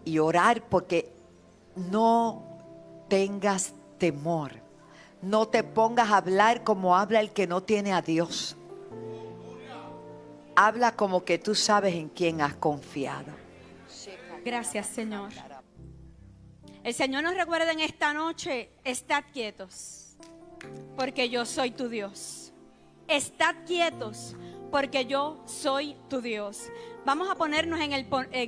Y orar porque no tengas temor. No te pongas a hablar como habla el que no tiene a Dios. Habla como que tú sabes en quién has confiado. Gracias, Señor. El Señor nos recuerda en esta noche, estad quietos, porque yo soy tu Dios. Estad quietos, porque yo soy tu Dios. Vamos a ponernos en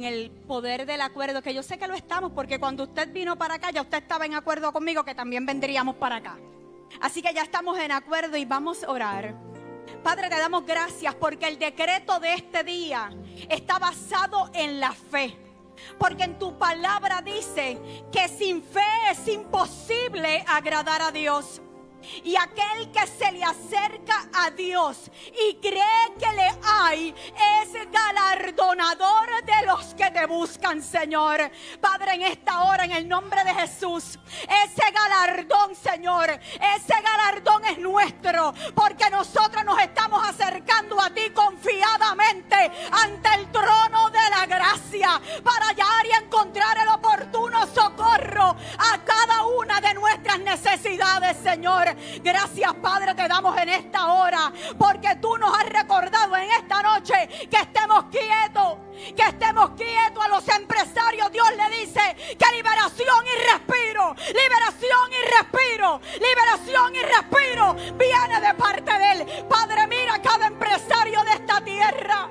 el poder del acuerdo, que yo sé que lo estamos, porque cuando usted vino para acá, ya usted estaba en acuerdo conmigo que también vendríamos para acá. Así que ya estamos en acuerdo y vamos a orar. Padre, te damos gracias porque el decreto de este día está basado en la fe. Porque en tu palabra dice que sin fe es imposible agradar a Dios. Y aquel que se le acerca a Dios y cree que le hay, es galardonador de los que te buscan, Señor. Padre, en esta hora, en el nombre de Jesús, ese galardón, Señor, ese galardón es nuestro, porque nosotros nos estamos acercando a ti confiadamente ante el trono de la gracia, para hallar y encontrar el oportuno socorro a cada una de nuestras necesidades, Señor. Gracias, Padre, te damos en esta hora, porque tú nos has recordado en esta noche que estemos quietos, a los empresarios. Dios le dice que liberación y respiro, liberación y respiro, liberación y respiro viene de parte de Él. Padre, mira cada empresario de esta tierra.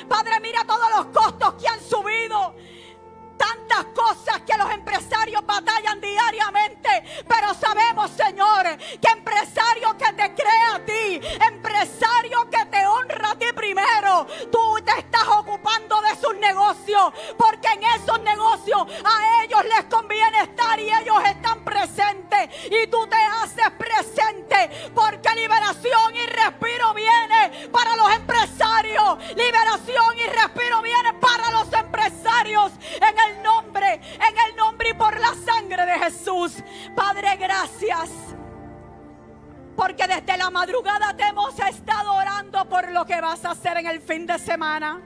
Padre, mira todos los costos que han subido. Tanta Jesús. Padre, gracias. Porque desde la madrugada te hemos estado orando por lo que vas a hacer en el fin de semana.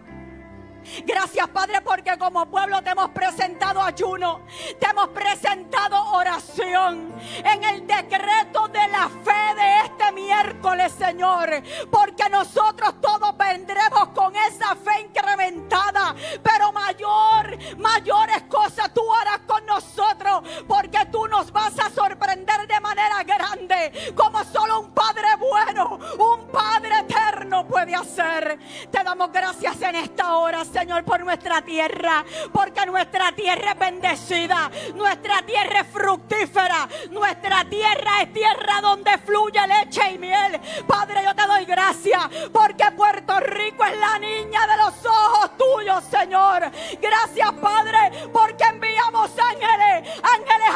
Gracias, Padre, porque como pueblo te hemos presentado ayuno, te hemos presentado oración en el decreto de la fe de este miércoles, Señor, porque nosotros todos vendremos con esa fe incrementada, pero mayores cosas tú harás con nosotros, porque tú nos vas a sorprender de manera grande, como solo un Padre bueno, un Padre eterno puede hacer. Te damos gracias en esta hora, Señor, por nuestra tierra, porque nuestra tierra es bendecida, nuestra tierra es fructífera, nuestra tierra es tierra donde fluye leche y miel. Padre, yo te doy gracias porque Puerto Rico es la niña de los ojos tuyos, Señor. Gracias, Padre, porque enviamos ángeles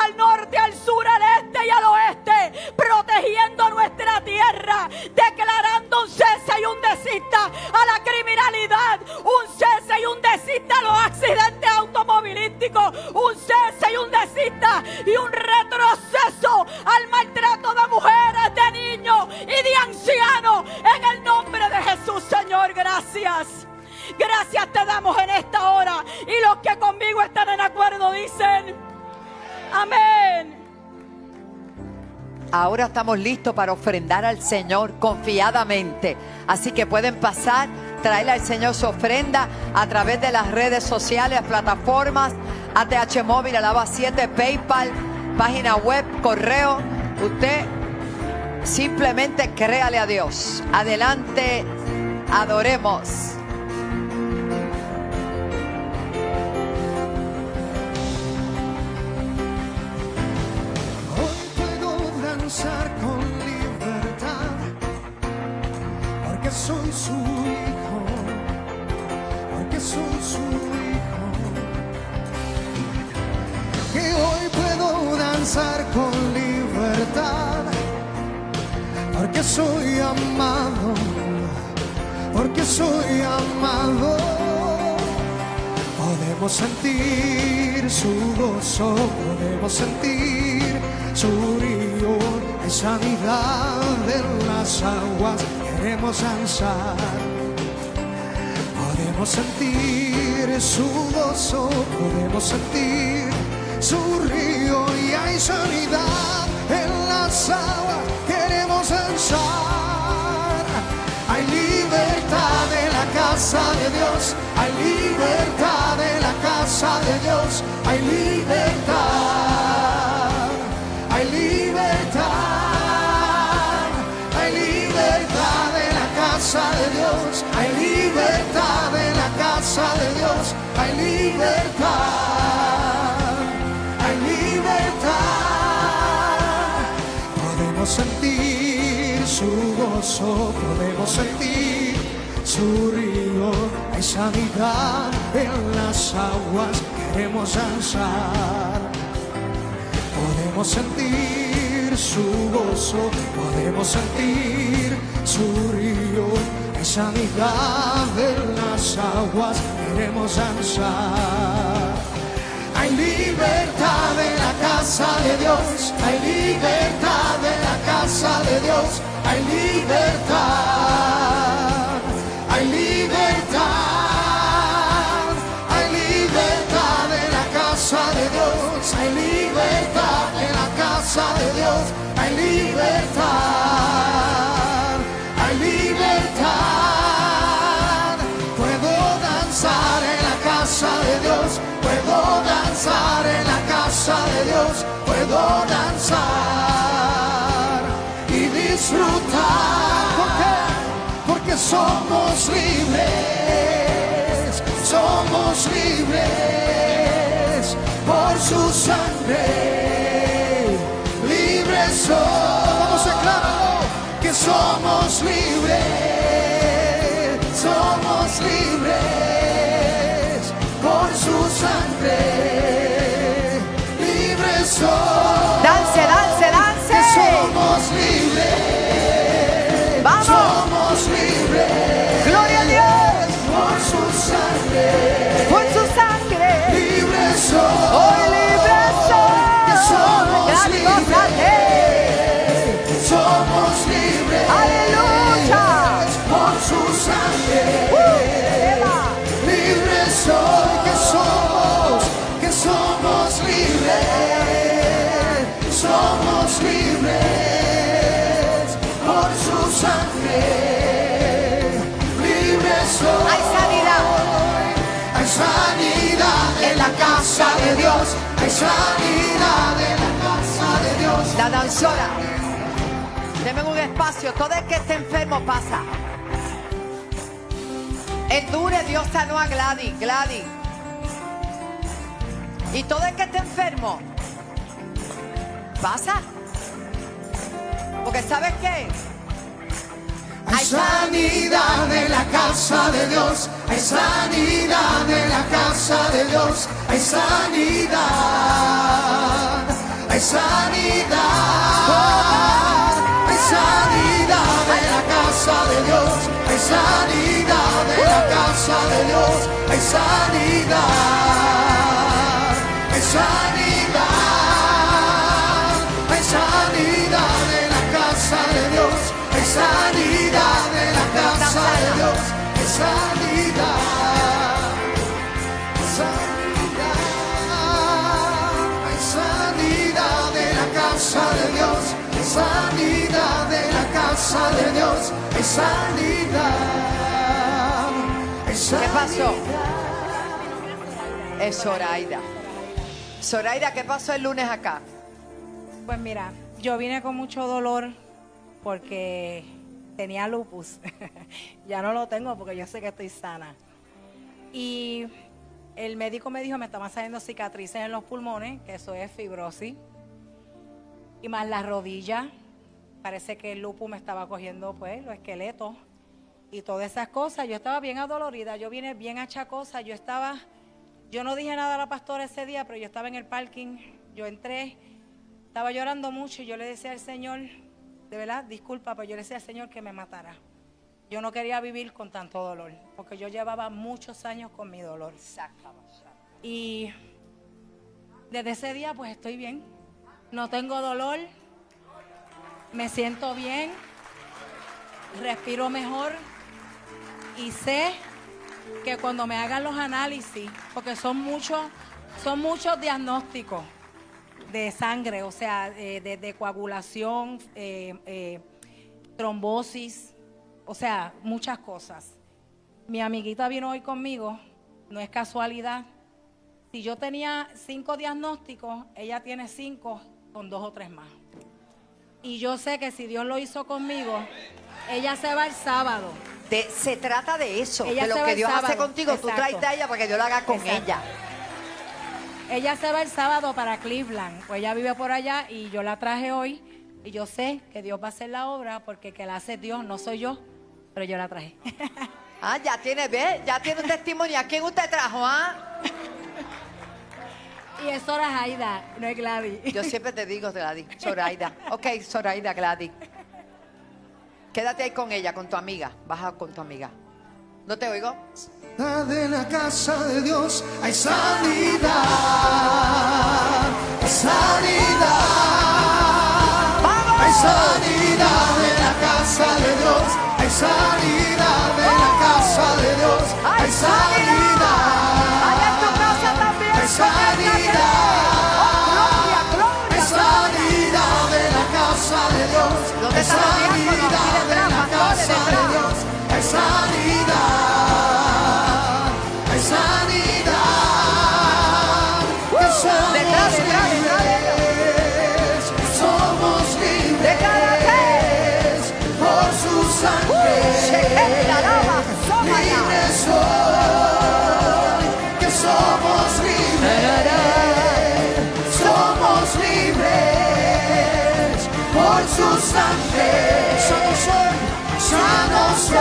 al norte, al sur, al este y al oeste, protegiendo nuestra tierra, declarando un cese y un desista a la criminalidad, un cese y un desista a los accidentes automovilísticos, un cese y un desista y un retroceso al maltrato de mujeres, de niños y de ancianos, en el nombre de Jesús, Señor. Gracias. Gracias te damos en esta hora, y los que conmigo están en acuerdo dicen amén. Ahora estamos listos para ofrendar al Señor confiadamente. Así que pueden pasar, traerle al Señor su ofrenda a través de las redes sociales, plataformas, ATH Móvil, Alaba 7, PayPal, página web, correo. Usted simplemente créale a Dios. Adelante, adoremos. Con libertad, porque soy su hijo, porque soy su hijo. Que hoy puedo danzar con libertad, porque soy amado, porque soy amado. Podemos sentir su gozo, podemos sentir su río, hay sanidad en las aguas, queremos danzar. Podemos sentir su gozo, podemos sentir su río y hay sanidad en las aguas, queremos danzar. Hay libertad en la casa de Dios, hay libertad en la casa de Dios, hay libertad, hay libertad, hay libertad en la casa de Dios, hay libertad en la casa de Dios, hay libertad, hay libertad. Podemos sentir su gozo, podemos sentir su río, hay sanidad en las aguas, queremos danzar. Podemos sentir su gozo, podemos sentir su río, hay sanidad en las aguas, queremos danzar. Hay libertad en la casa de Dios, hay libertad en la casa de Dios, hay libertad, hay libertad, hay libertad en la casa de Dios, hay libertad en la casa de Dios, hay libertad, hay libertad. Puedo danzar en la casa de Dios, puedo danzar en la casa de Dios, puedo danzar y disfrutar. ¿Por qué? Porque somos libres, somos libres por su sangre. Libres somos, vamos a declararlo, que somos libres, somos libres por su sangre. Libres somos, Dance, dance, dance. que somos libres, Vamos. somos libres. Gloria a Dios. Por su sangre, Por su sangre. libres somos, Hoy libres somos. que somos somos libres, somos libres por su sangre. Libres soy. Hay sanidad. Hay sanidad en la casa de Dios. Hay sanidad en la casa de Dios. La danzora. Denme un espacio. Todo el que esté enfermo pasa. En Dure Dios sanó a Gladys. Gladys. Y todo el que esté enfermo pasa. Porque ¿sabes qué? Hay sanidad en la casa de Dios. Hay sanidad en la casa de Dios. Hay sanidad. Hay sanidad. Hay sanidad en la casa de Dios. Hay sanidad en la casa de Dios. Hay sanidad. Hay sanidad. Hay sanidad en la casa de Dios. Hay sanidad en la casa de Dios. Hay sanidad. Sanidad. Hay sanidad en la casa de Dios. Hay sanidad en la casa de Dios. Hay sanidad. Hay sanidad. ¿Qué pasó? Es Zoraida. Zoraida, ¿qué pasó el lunes acá? Pues mira, yo vine con mucho dolor porque tenía lupus. Ya no lo tengo porque yo sé que estoy sana. Y el médico me dijo, me estaban saliendo cicatrices en los pulmones, que eso es fibrosis. Y más las rodillas. Parece que el lupus me estaba cogiendo pues los esqueletos y todas esas cosas. Yo estaba bien adolorida, yo vine bien achacosa. Yo no dije nada a la pastora ese día, pero yo estaba en el parking, yo entré, estaba llorando mucho y yo le decía al Señor, de verdad, disculpa, pero yo le decía al Señor que me matara. Yo no quería vivir con tanto dolor, porque yo llevaba muchos años con mi dolor. Y desde ese día pues estoy bien, no tengo dolor, me siento bien, respiro mejor y sé que cuando me hagan los análisis, porque son muchos diagnósticos de sangre, o sea, de coagulación, trombosis, o sea, muchas cosas. Mi amiguita vino hoy conmigo, no es casualidad. Si yo tenía 5 diagnósticos, ella tiene 5 con 2 o 3 más. Y yo sé que si Dios lo hizo conmigo, ella se va el sábado. Se trata de eso, Ella de lo se va que el Dios hace sábado. contigo. Tú Exacto. traes a ella para que Dios lo haga con Exacto. ella. Ella se va el sábado para Cleveland, pues ella vive por allá y yo la traje hoy y yo sé que Dios va a hacer la obra porque que la hace Dios, no soy yo, pero yo la traje. Ah, ya tiene un testimonio. ¿A quién usted trajo, ah? Y es Zoraida, no es Gladys. Yo siempre te digo Gladys, Zoraida. Ok, Zoraida, Gladys. Quédate ahí con ella, con tu amiga. Baja con tu amiga. ¿No te oigo? En la casa de Dios hay sanidad, hay sanidad, hay sanidad en la casa de Dios, hay sanidad en la casa de Dios, hay sanidad, ¡Hay en tu casa también! hay sanidad, hay sanidad en la casa de Dios, ¿Dónde hay están los diáconos? Aquí sanidad en detrás, la pastores, casa de detrás. Dios, hay sanidad. Hay sanidad, que somos libres, somos libres por su sangre. Libres soy, que somos libres, somos libres por su sangre. Sanos soy.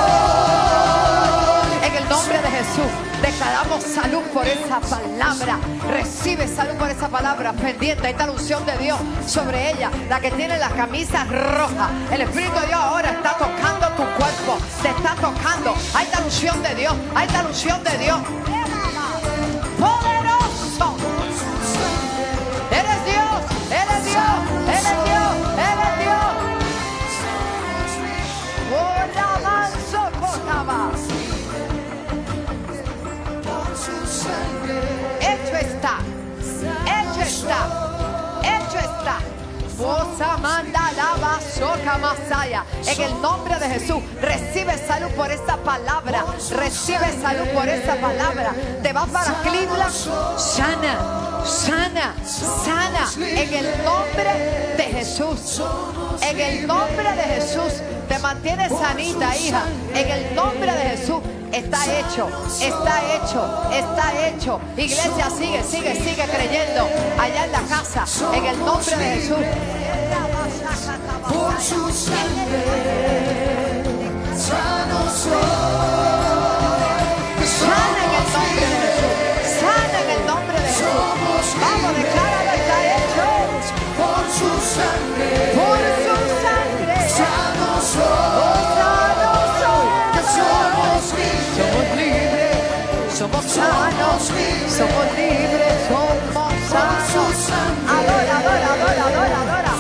En el nombre de Jesús, declaramos salud por esa palabra. Recibe salud por esa palabra. Pendiente, esta unción de Dios sobre ella. La que tiene la camisa roja. El Espíritu de Dios ahora está tocando tu cuerpo. Te está tocando. Hay esta unción de Dios. Hay esta unción de Dios. Poderoso. Eres Dios. Eres Dios. Eres Dios. Eres Dios. Ora manso cotaba. Hecho está. Hecho En el nombre de Jesús, recibe salud por esa palabra. Recibe salud por esa palabra. Te vas para Cleveland, sana, sana, sana. En el nombre de Jesús. En el nombre de Jesús. Te mantienes sanita, hija. En el nombre de Jesús. Está hecho, está hecho, está hecho. Iglesia, sigue, sigue, sigue creyendo. Allá en la casa, en el nombre de Jesús. Por su sangre, sano soy. Sana en el nombre de Jesús. Sana en el nombre de Jesús. Vamos, decláralo, está hecho. Por su sangre, por su sangre, sano soy. Sano soy. Somos libres, somos sanos, somos libres, somos sanos. Adora, adora, adora, adora, adora.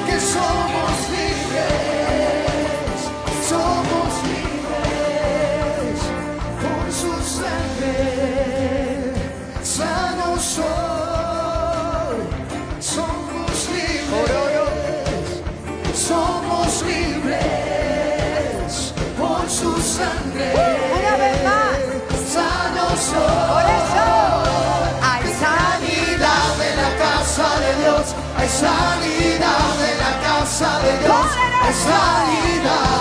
Que somos libres, somos libres por su sangre. Sanos soy, somos libres, somos libres por su sangre. Una vez más, sanos soy. Por eso hay sanidad en la casa de Dios. Hay sanidad en la casa de Dios. Hay sanidad.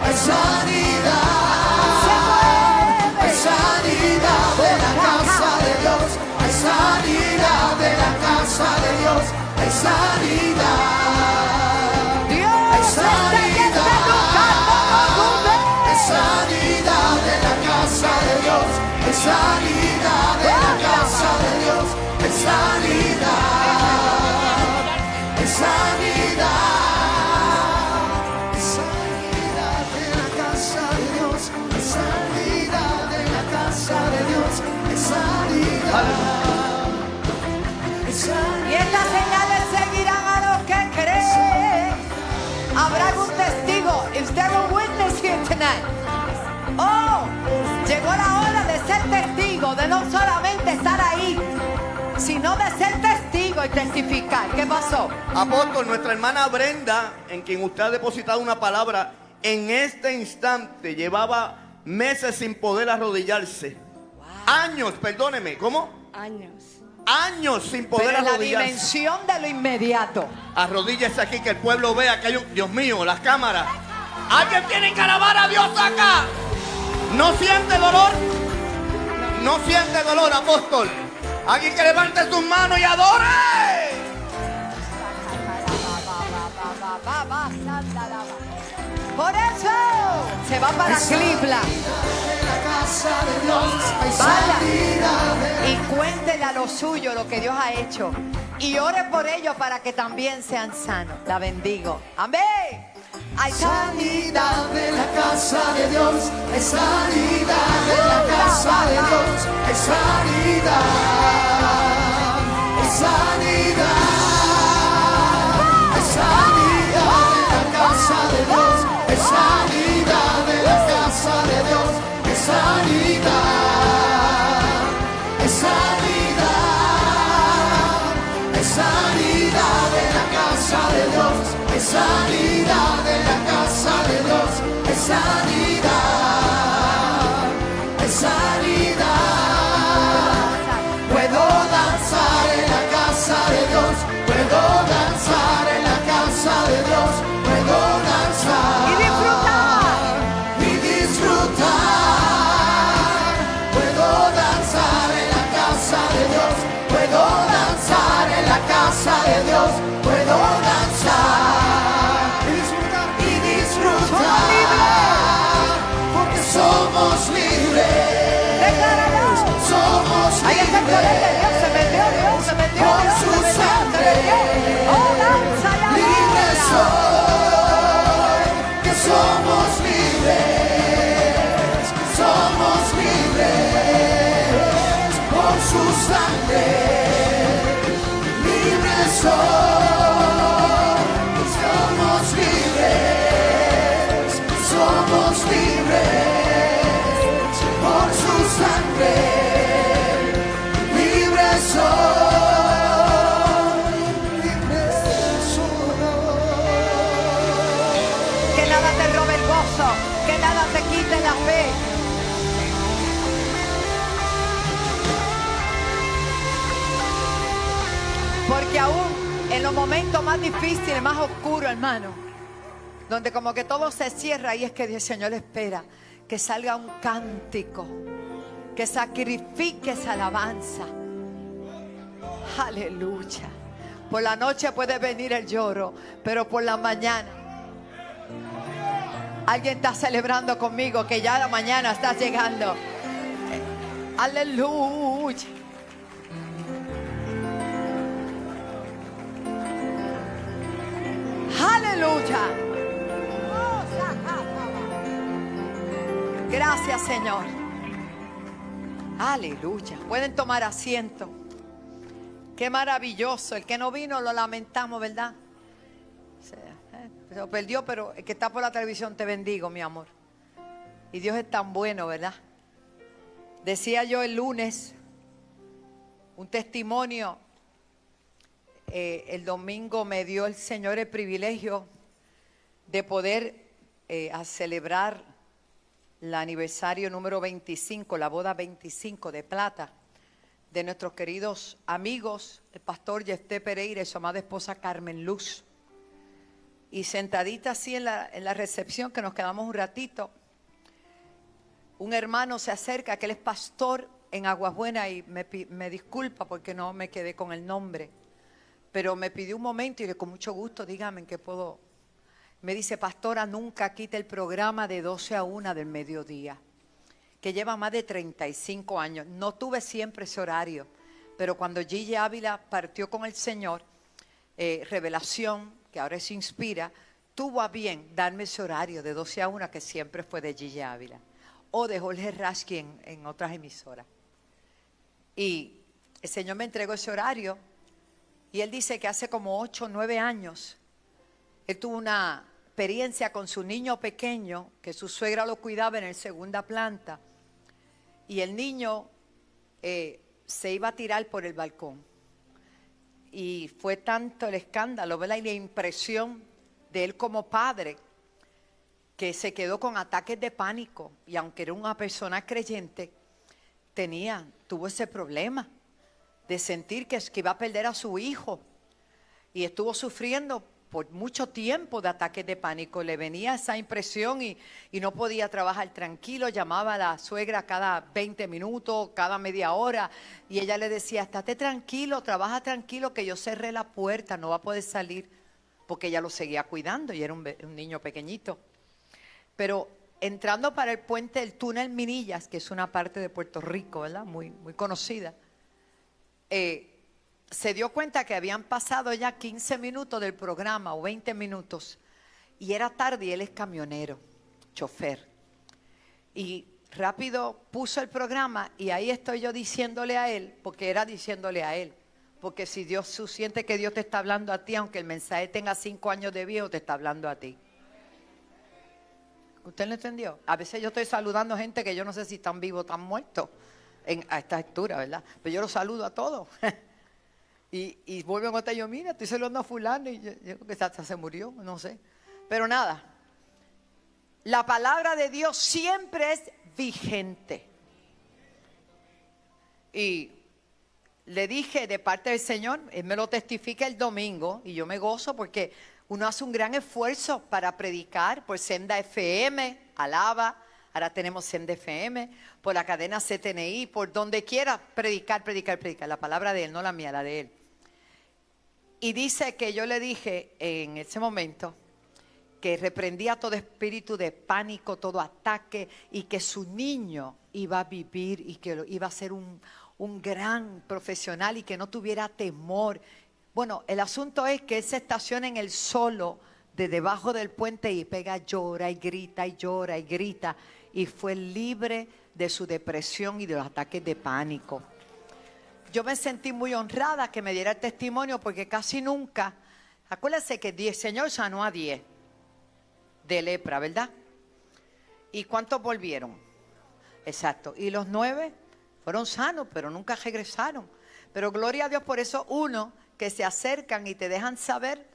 Hay sanidad. Hay sanidad en la casa de Dios. Hay sanidad en la casa de Dios. Hay sanidad. Hay sanidad. Hay sanidad en la casa de Dios. Hay sanidad en la casa de Dios. Hay sanidad. Hay sanidad. Hay sanidad en la casa de Dios. Hay sanidad en la casa de Dios. Hay sanidad. Hay sanidad. Y estas señales seguirán a los que creen. Habrá algún testigo. Is there a witness here tonight? Oh, llegó la hora de ser testigo, de no solamente estar ahí, sino de ser testigo y testificar. ¿Qué pasó? Apóstol, nuestra hermana Brenda, en quien usted ha depositado una palabra, en este instante llevaba meses sin poder arrodillarse. Wow. Años, perdóneme, ¿cómo? Años sin poder arrodillarse. Pero la dimensión de lo inmediato. Arrodíllese aquí, que el pueblo vea que hay un... Dios mío, las cámaras. ¿Alguien tiene que alabar a Dios acá? ¿No siente dolor? No siente dolor, apóstol. Alguien que levante sus manos y adore. Por eso se va para Cleveland. Vaya y cuéntele a los suyos lo que Dios ha hecho. Y ore por ellos para que también sean sanos. La bendigo. Amén. Hay sanidad en la casa de Dios. Hay sanidad en la casa de Dios. Hay sanidad. Hay sanidad. Hay sanidad en la casa de Dios. Hay sanidad en la casa de Dios. Hay sanidad. Hay sanidad. Hay sanidad en la casa de Dios. Hay sanidad en la casa de Dios. Hay sanidad. Hay sanidad. Puedo danzar en la casa de Dios. Puedo danzar en la casa de Dios. Puedo danzar. Y disfrutar. Y disfrutar. Puedo danzar en la casa de Dios. Puedo danzar en la casa de Dios. Puedo danzar. Porque somos libres. Decláralo. Somos libres. Ahí está el poder de Dios. Se metió Dios. Se metió Con Dios. su Se metió. sangre. Oh, danza y Libre adora. soy. Que somos libres. Somos libres. Por su sangre. Libre soy. Somos libres. Somos libres por su sangre, libres soy. En los momentos más difíciles, más oscuros, hermano, donde como que todo se cierra, y es que el Señor espera que salga un cántico, que sacrifiques alabanza. Aleluya. Por la noche puede venir el lloro, pero por la mañana alguien está celebrando conmigo que ya la mañana está llegando. Aleluya. Aleluya. Gracias, Señor. Aleluya. Pueden tomar asiento. Qué maravilloso. El que no vino lo lamentamos, ¿verdad? Se lo perdió, pero el que está por la televisión te bendigo, mi amor. Y Dios es tan bueno, ¿verdad? Decía yo el lunes un testimonio. El domingo me dio el Señor el privilegio de poder a celebrar el aniversario número 25, la boda 25 de plata de nuestros queridos amigos, el pastor Jefté Pereira y su amada esposa Carmen Luz. Y sentadita así en la recepción, que nos quedamos un ratito, un hermano se acerca, que él es pastor en Aguas Buenas, y me disculpa porque no me quedé con el nombre, pero me pidió un momento y con mucho gusto, dígame en qué puedo. Me dice: pastora, nunca quite el programa de 12 a 1 del mediodía, que lleva más de 35 años. No tuve siempre ese horario, pero cuando Gigi Ávila partió con el Señor, Revelación, que ahora se Inspira, tuvo a bien darme ese horario de 12 a 1, que siempre fue de Gigi Ávila, o de Jorge Rasky en otras emisoras. Y el Señor me entregó ese horario, y él dice que hace como 8 o 9 años, él tuvo una experiencia con su niño pequeño, que su suegra lo cuidaba en la segunda planta, y el niño se iba a tirar por el balcón. Y fue tanto el escándalo, ¿verdad?, y la impresión de él como padre, que se quedó con ataques de pánico. Y aunque era una persona creyente, tuvo ese problema de sentir que iba a perder a su hijo. Y estuvo sufriendo por mucho tiempo de ataques de pánico. Le venía esa impresión y no podía trabajar tranquilo. Llamaba a la suegra cada 20 minutos, cada media hora. Y ella le decía: estate tranquilo, trabaja tranquilo, que yo cerré la puerta, no va a poder salir. Porque ella lo seguía cuidando y era un niño pequeñito. Pero entrando para el puente del túnel Minillas, que es una parte de Puerto Rico, ¿verdad?, muy, muy conocida, se dio cuenta que habían pasado ya 15 minutos del programa o 20 minutos y era tarde, y él es camionero, chofer. Y rápido puso el programa, y ahí estoy yo diciéndole a él, porque era diciéndole a él, porque si Dios siente que Dios te está hablando a ti, aunque el mensaje tenga 5 años de viejo, te está hablando a ti. ¿Usted lo entendió? A veces yo estoy saludando gente que yo no sé si están vivos o están muertos a esta altura, ¿verdad? Pero yo los saludo a todos. Y vuelven a contar, yo: mira, estoy saludando a fulano, y yo creo que hasta se murió, no sé. Pero nada, la palabra de Dios siempre es vigente. Y le dije de parte del Señor, Él me lo testifica el domingo, y yo me gozo porque uno hace un gran esfuerzo para predicar por Senda FM, Alaba, ahora tenemos Senda FM, por la cadena CTNI, por donde quiera predicar. La palabra de Él, no la mía, la de Él. Y dice que yo le dije en ese momento que reprendía todo espíritu de pánico, todo ataque, y que su niño iba a vivir y que iba a ser un gran profesional y que no tuviera temor. Bueno, el asunto es que él se estaciona en el solo de debajo del puente y pega, llora y grita y llora y grita, y fue libre de su depresión y de los ataques de pánico. Yo me sentí muy honrada que me diera el testimonio, porque casi nunca, acuérdense que el Señor sanó a 10 de lepra, ¿verdad? ¿Y cuántos volvieron? Exacto. Y los 9 fueron sanos, pero nunca regresaron. Pero gloria a Dios por eso, uno, que se acercan y te dejan saber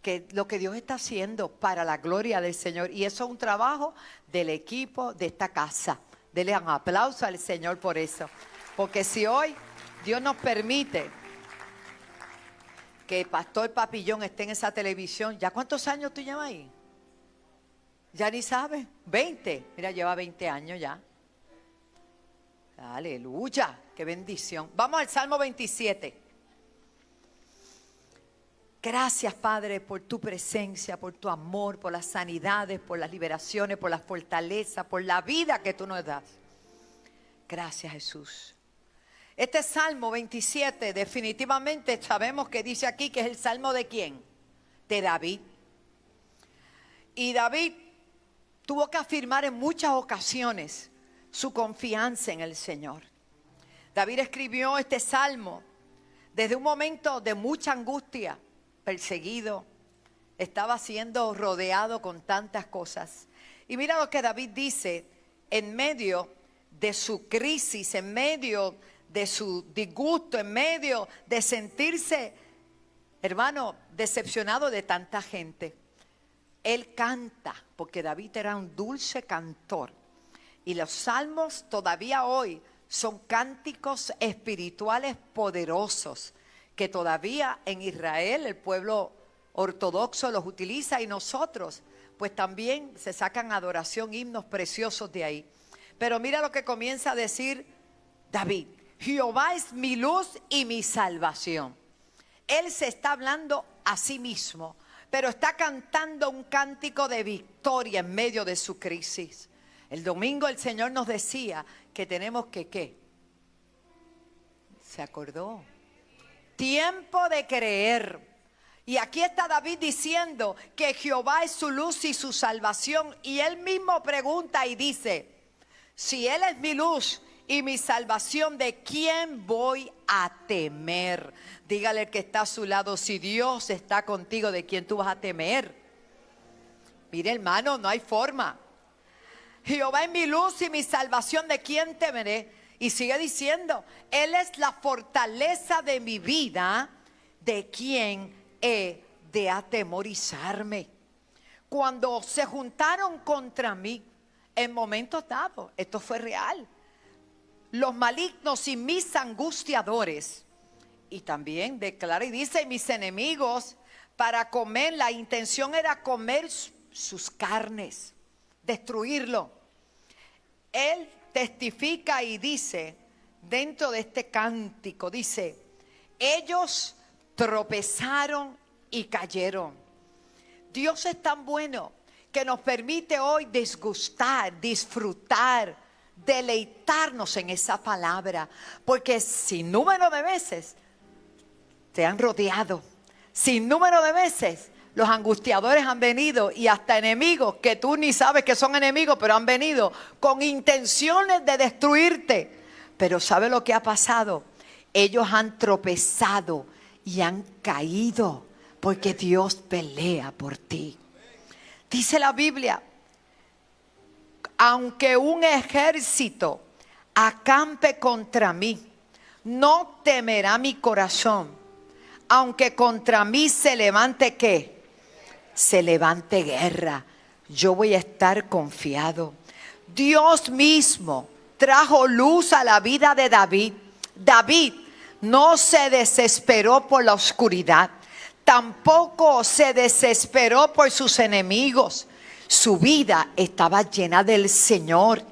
que lo que Dios está haciendo para la gloria del Señor. Y eso es un trabajo del equipo de esta casa. Denle un aplauso al Señor por eso. Porque si hoy Dios nos permite que Pastor Papillón esté en esa televisión. ¿Ya cuántos años tú llevas ahí? Ya ni sabes. 20. Mira, lleva 20 años ya. Aleluya. Qué bendición. Vamos al Salmo 27. Gracias, Padre, por tu presencia, por tu amor, por las sanidades, por las liberaciones, por la fortaleza, por la vida que tú nos das. Gracias, Jesús. Este Salmo 27 definitivamente sabemos que dice aquí que es el Salmo de ¿quién? De David. Y David tuvo que afirmar en muchas ocasiones su confianza en el Señor. David escribió este Salmo desde un momento de mucha angustia, perseguido, estaba siendo rodeado con tantas cosas. Y mira lo que David dice en medio de su crisis, en medio de su disgusto, en medio de sentirse, hermano, decepcionado de tanta gente. Él canta, porque David era un dulce cantor. Y los salmos todavía hoy son cánticos espirituales poderosos que todavía en Israel el pueblo ortodoxo los utiliza, y nosotros pues también se sacan adoración, himnos preciosos de ahí. Pero mira lo que comienza a decir David: Jehová es mi luz y mi salvación. Él se está hablando a sí mismo, pero está cantando un cántico de victoria en medio de su crisis. El domingo el Señor nos decía que tenemos que ¿qué? ¿Se acordó? Tiempo de creer. Y aquí está David diciendo que Jehová es su luz y su salvación. Y él mismo pregunta y dice: si Él es mi luz y mi salvación, ¿de quién voy a temer? Dígale al que está a su lado: si Dios está contigo, ¿de quién tú vas a temer? Mire, hermano, no hay forma. Jehová es mi luz y mi salvación, ¿de quién temeré? Y sigue diciendo: Él es la fortaleza de mi vida, ¿de quién he de atemorizarme? Cuando se juntaron contra mí en momentos dados, esto fue real, los malignos y mis angustiadores, y también declara y dice: mis enemigos, para comer, la intención era comer sus carnes, destruirlo. Él testifica y dice dentro de este cántico, dice: ellos tropezaron y cayeron. Dios es tan bueno que nos permite hoy disgustar, disfrutar, deleitarnos en esa palabra, porque sin número de veces te han rodeado, sin número de veces los angustiadores han venido, y hasta enemigos que tú ni sabes que son enemigos, pero han venido con intenciones de destruirte. Pero ¿sabe lo que ha pasado? Ellos han tropezado y han caído, porque Dios pelea por ti. Dice la Biblia: aunque un ejército acampe contra mí, no temerá mi corazón. Aunque contra mí se levante ¿qué? Se levante guerra, yo voy a estar confiado. Dios mismo trajo luz a la vida de David. David no se desesperó por la oscuridad, tampoco se desesperó por sus enemigos. Su vida estaba llena del Señor,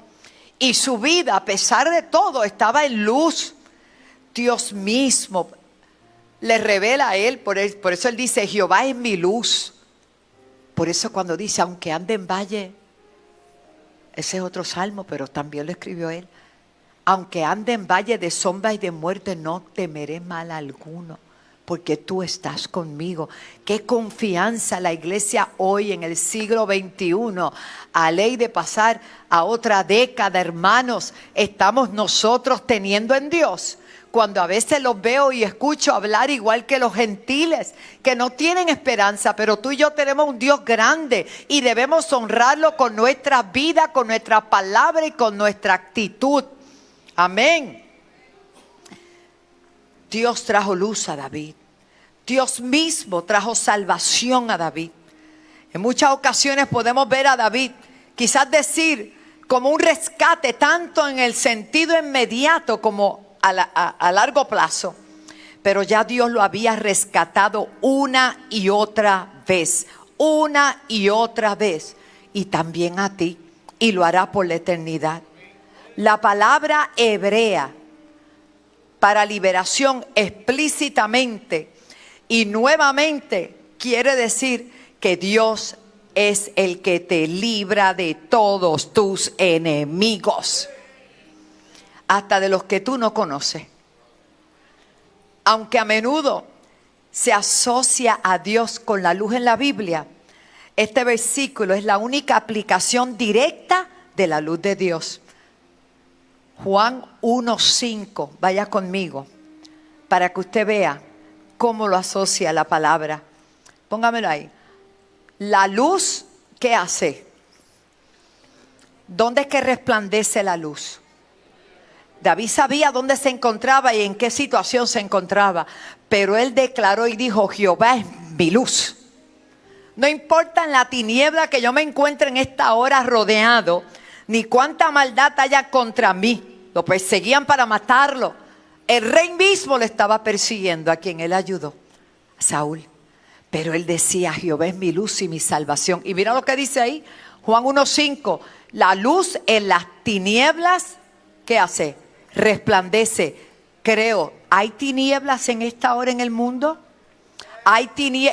y su vida, a pesar de todo, estaba en luz. Dios mismo le revela a él, por eso él dice: Jehová es mi luz. Por eso cuando dice: aunque ande en valle, ese es otro salmo, pero también lo escribió él: aunque ande en valle de sombra y de muerte, no temeré mal alguno, porque tú estás conmigo. Qué confianza la iglesia hoy en el siglo XXI, a ley de pasar a otra década, hermanos, estamos nosotros teniendo en Dios. Cuando a veces los veo y escucho hablar igual que los gentiles, que no tienen esperanza, pero tú y yo tenemos un Dios grande y debemos honrarlo con nuestra vida, con nuestra palabra y con nuestra actitud. Amén. Dios trajo luz a David. Dios mismo trajo salvación a David. En muchas ocasiones podemos ver a David quizás decir como un rescate, tanto en el sentido inmediato como a largo plazo. pero ya Dios lo había rescatado una y otra vez, una y otra vez, y también a ti, y lo hará por la eternidad. La palabra hebrea para liberación explícitamente y nuevamente quiere decir que Dios es el que te libra de todos tus enemigos, hasta de los que tú no conoces. Aunque a menudo se asocia a Dios con la luz en la Biblia, este versículo es la única aplicación directa de la luz de Dios. Juan 1:5, vaya conmigo, para que usted vea cómo lo asocia la palabra. Póngamelo ahí. La luz, ¿qué hace? ¿Dónde es que resplandece la luz? David sabía dónde se encontraba y en qué situación se encontraba, pero él declaró y dijo: Jehová es mi luz. No importa en la tiniebla que yo me encuentre en esta hora rodeado, ni cuánta maldad haya contra mí. Lo perseguían para matarlo. El rey mismo lo estaba persiguiendo, a quien él ayudó, a Saúl. Pero él decía: Jehová es mi luz y mi salvación. Y mira lo que dice ahí, Juan 1:5. La luz en las tinieblas, ¿qué hace? Resplandece. Creo, ¿hay tinieblas en esta hora en el mundo?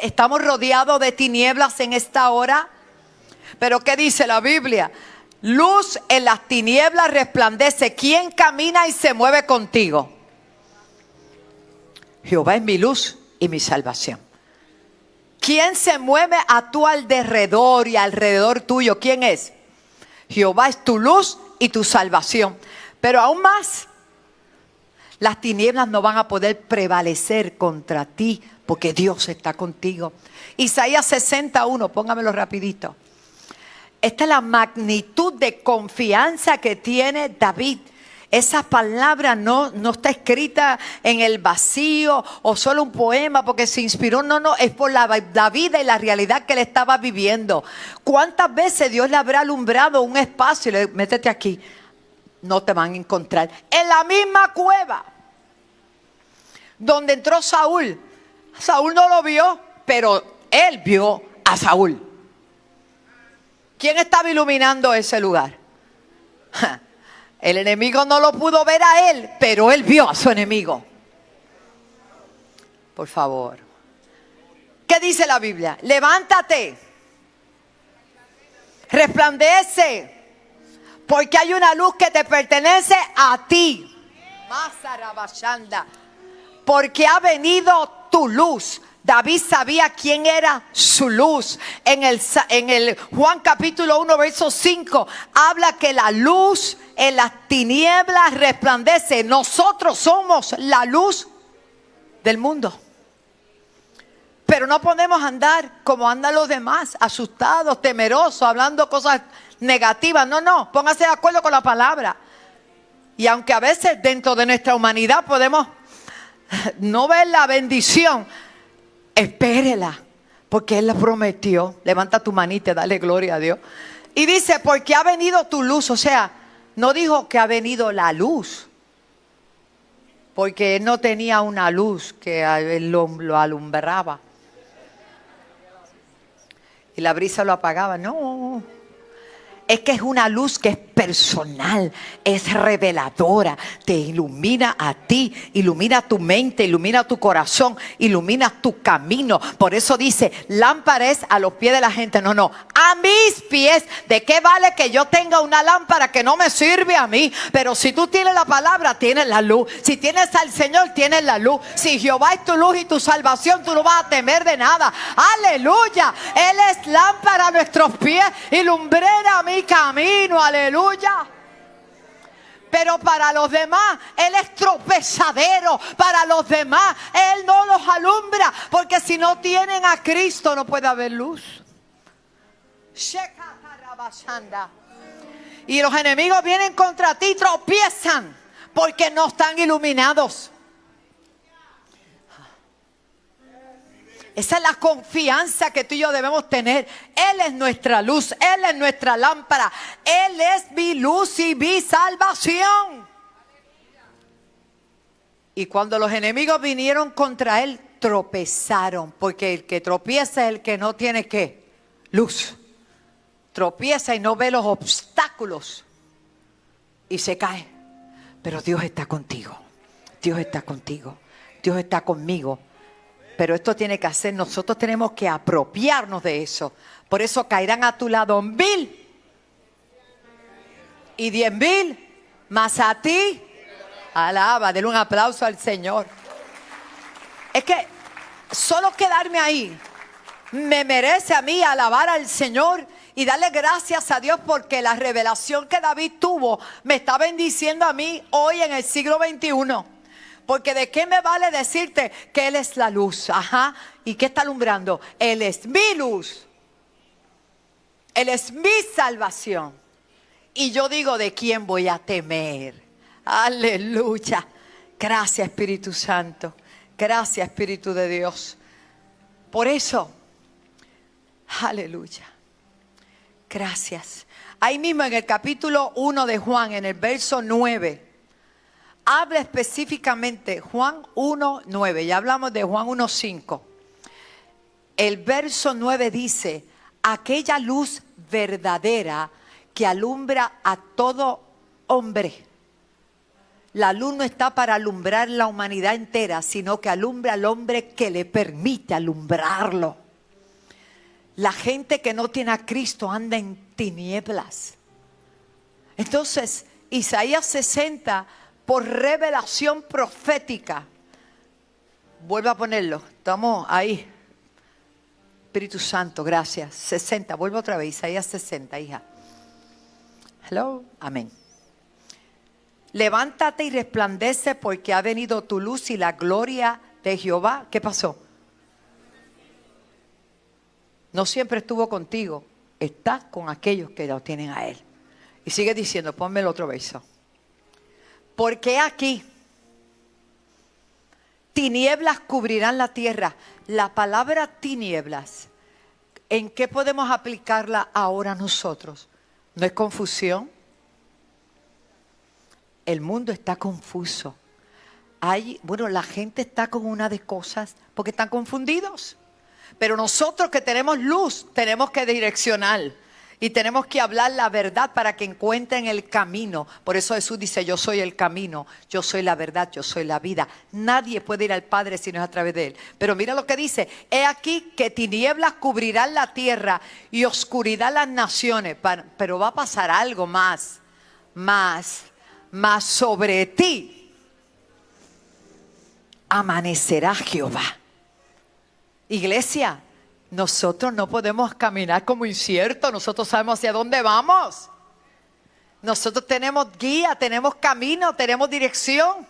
¿Estamos rodeados de tinieblas en esta hora? Pero ¿qué dice la Biblia? Luz en las tinieblas resplandece. ¿Quién camina y se mueve contigo? Jehová es mi luz y mi salvación. ¿Quién se mueve a tu alrededor y alrededor tuyo? ¿Quién es? Jehová es tu luz y tu salvación. Pero aún más, las tinieblas no van a poder prevalecer contra ti, porque Dios está contigo. Isaías 61, póngamelo rapidito. Esta es la magnitud de confianza que tiene David. Esa palabra no está escrita en el vacío o solo un poema porque se inspiró. No, es por la vida y la realidad que él estaba viviendo. ¿Cuántas veces Dios le habrá alumbrado un espacio y le métete aquí? No te van a encontrar. En la misma cueva donde entró Saúl. Saúl no lo vio, pero él vio a Saúl. ¿Quién estaba iluminando ese lugar? El enemigo no lo pudo ver a él, pero él vio a su enemigo. Por favor. ¿Qué dice la Biblia? Levántate. Resplandece. Porque hay una luz que te pertenece a ti. Porque ha venido tu luz. David sabía quién era su luz. En el Juan capítulo 1 verso 5 habla que la luz en las tinieblas resplandece. Nosotros somos la luz del mundo. Pero no podemos andar como andan los demás, asustados, temerosos, hablando cosas negativas. No, póngase de acuerdo con la palabra. Y aunque a veces dentro de nuestra humanidad podemos no ver la bendición, espérela, porque Él la prometió. Levanta tu manita, dale gloria a Dios. Y dice, porque ha venido tu luz. O sea, no dijo que ha venido la luz, porque Él no tenía una luz que a Él lo alumbraba y la brisa lo apagaba. No, es que es una luz que es personal, es reveladora, te ilumina a ti, ilumina tu mente, ilumina tu corazón, ilumina tu camino. Por eso dice, lámpara es a los pies de la gente. No, a mis pies. ¿De qué vale que yo tenga una lámpara que no me sirve a mí? Pero si tú tienes la palabra, tienes la luz. Si tienes al Señor, tienes la luz. Si Jehová es tu luz y tu salvación, tú no vas a temer de nada. Aleluya. Él es lámpara a nuestros pies y lumbrera a mi camino, aleluya. Pero para los demás Él es tropezadero. Para los demás Él no los alumbra, porque si no tienen a Cristo no puede haber luz. Y los enemigos vienen contra ti, tropiezan porque no están iluminados. Esa es la confianza que tú y yo debemos tener. Él es nuestra luz, Él es nuestra lámpara. Él es mi luz y mi salvación. Y cuando los enemigos vinieron contra él, tropezaron. Porque el que tropieza es el que no tiene ¿qué? Luz. Tropieza y no ve los obstáculos. Y se cae. Pero Dios está contigo. Dios está contigo. Dios está conmigo. Pero esto tiene que hacer, nosotros tenemos que apropiarnos de eso. Por eso caerán a tu lado 1000 y 10,000 más a ti. Alaba, denle un aplauso al Señor. Es que solo quedarme ahí me merece a mí alabar al Señor y darle gracias a Dios porque la revelación que David tuvo me está bendiciendo a mí hoy en el siglo XXI. Porque de qué me vale decirte que Él es la luz. Ajá. ¿Y qué está alumbrando? Él es mi luz. Él es mi salvación. Y yo digo, ¿de quién voy a temer? Aleluya. Gracias, Espíritu Santo. Gracias, Espíritu de Dios. Por eso, aleluya. Gracias. Ahí mismo en el capítulo 1 de Juan, en el verso 9. Habla específicamente Juan 1:9. Ya hablamos de Juan 1:5. El verso 9 dice: aquella luz verdadera que alumbra a todo hombre. La luz no está para alumbrar la humanidad entera, sino que alumbra al hombre que le permite alumbrarlo. La gente que no tiene a Cristo anda en tinieblas. Entonces, Isaías 60, por revelación profética, vuelvo a ponerlo, estamos ahí. Espíritu Santo, gracias. 60, vuelvo otra vez, Isaías 60, hija. Hello, amén. Levántate y resplandece porque ha venido tu luz y la gloria de Jehová. ¿Qué pasó? No siempre estuvo contigo, está con aquellos que lo tienen a Él. Y sigue diciendo, ponme el otro verso. Porque aquí tinieblas cubrirán la tierra. La palabra tinieblas, ¿en qué podemos aplicarla ahora nosotros? ¿No es confusión? El mundo está confuso. La gente está con una de cosas porque están confundidos. Pero nosotros que tenemos luz, tenemos que direccionar. Y tenemos que hablar la verdad para que encuentren el camino. Por eso Jesús dice, yo soy el camino, yo soy la verdad, yo soy la vida. Nadie puede ir al Padre si no es a través de Él. Pero mira lo que dice, he aquí que tinieblas cubrirán la tierra y oscuridad las naciones. Pero va a pasar algo más sobre ti amanecerá Jehová. Iglesia, nosotros no podemos caminar como inciertos. Nosotros sabemos hacia dónde vamos. Nosotros tenemos guía, tenemos camino, tenemos dirección.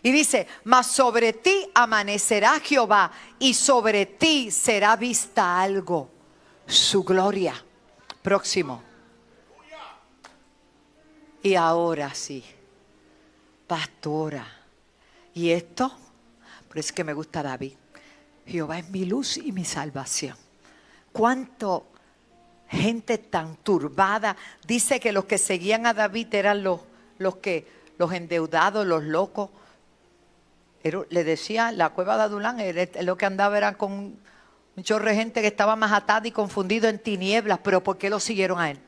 Y dice, mas sobre ti amanecerá Jehová y sobre ti será vista algo, su gloria. Próximo. Y ahora sí, pastora. ¿Y esto? Por eso es que me gusta David. Jehová es mi luz y mi salvación. ¿Cuánto gente tan turbada? Dice que los que seguían a David eran los endeudados, los locos. Le decía, la cueva de Adulán, lo que andaba era con un chorro de gente que estaba más atada y confundido en tinieblas. Pero ¿por qué lo siguieron a él?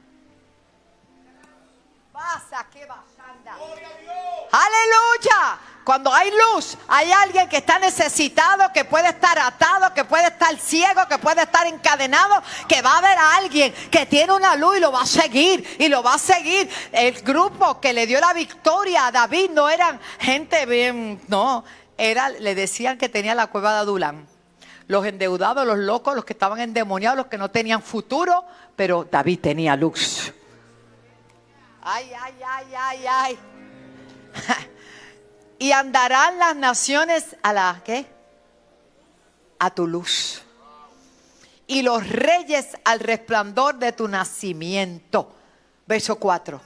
¡Aleluya! Cuando hay luz, hay alguien que está necesitado, que puede estar atado, que puede estar ciego, que puede estar encadenado, que va a haber a alguien que tiene una luz y lo va a seguir, y lo va a seguir. El grupo que le dio la victoria a David no eran gente bien, no, le decían que tenía la cueva de Adulán. Los endeudados, los locos, los que estaban endemoniados, los que no tenían futuro, pero David tenía luz. Ay, ay, ay, ay, ay. Y andarán las naciones a la ¿qué? A tu luz. Y los reyes al resplandor de tu nacimiento. Verso 4.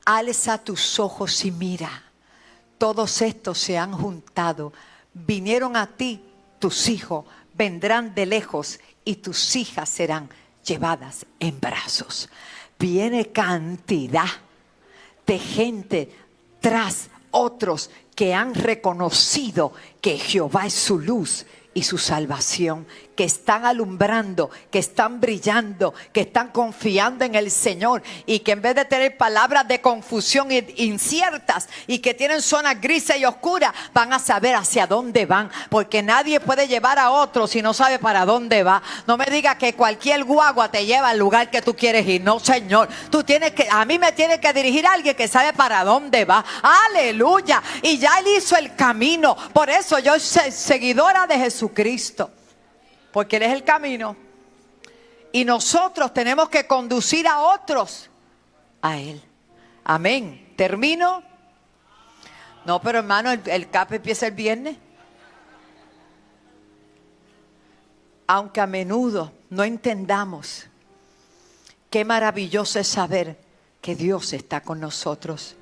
Alza tus ojos y mira. Todos estos se han juntado. Vinieron a ti tus hijos. Vendrán de lejos y tus hijas serán llevadas en brazos. Viene cantidad de gente tras otros que han reconocido que Jehová es su luz y su salvación, que están alumbrando, que están brillando, que están confiando en el Señor y que en vez de tener palabras de confusión inciertas y que tienen zonas grises y oscuras, van a saber hacia dónde van, porque nadie puede llevar a otro si no sabe para dónde va. No me digas que cualquier guagua te lleva al lugar que tú quieres ir. No, Señor, a mí me tiene que dirigir alguien que sabe para dónde va. Aleluya. Y ya Él hizo el camino. Por eso yo soy seguidora de Jesucristo, porque Él es el camino. Y nosotros tenemos que conducir a otros a Él. Amén. ¿Termino? No, pero hermano, el CAP empieza el viernes. Aunque a menudo no entendamos, qué maravilloso es saber que Dios está con nosotros.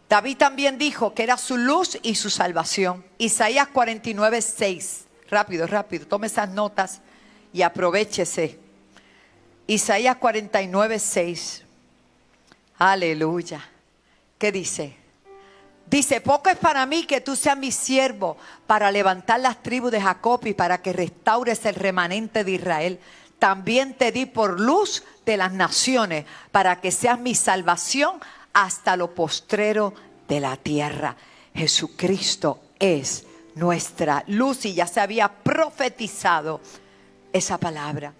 David también dijo que era su luz y su salvación. Isaías 49:6. Rápido, rápido, tome esas notas y aprovéchese. Isaías 49:6. Aleluya. ¿Qué dice? Dice: poco es para mí que tú seas mi siervo para levantar las tribus de Jacob y para que restaures el remanente de Israel. También te di por luz de las naciones para que seas mi salvación hasta lo postrero de la tierra. Jesucristo es nuestra luz y ya se había profetizado esa palabra.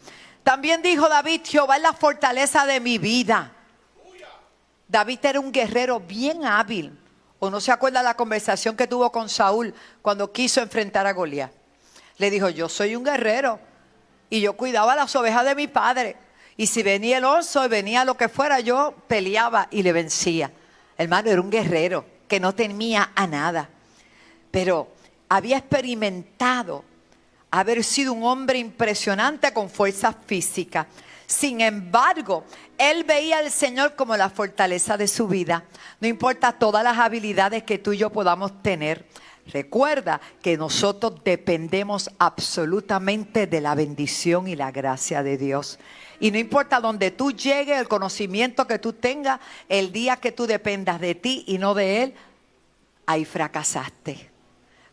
También dijo David: Jehová es la fortaleza de mi vida. David era un guerrero bien hábil. ¿O no se acuerda la conversación que tuvo con Saúl cuando quiso enfrentar a Goliat? Le dijo: yo soy un guerrero y yo cuidaba las ovejas de mi padre. Y si venía el oso y venía lo que fuera, yo peleaba y le vencía. Hermano, era un guerrero que no temía a nada. Pero había experimentado haber sido un hombre impresionante con fuerza física. Sin embargo, él veía al Señor como la fortaleza de su vida. No importa todas las habilidades que tú y yo podamos tener. Recuerda que nosotros dependemos absolutamente de la bendición y la gracia de Dios. Y no importa donde tú llegues, el conocimiento que tú tengas, el día que tú dependas de ti y no de Él, ahí fracasaste.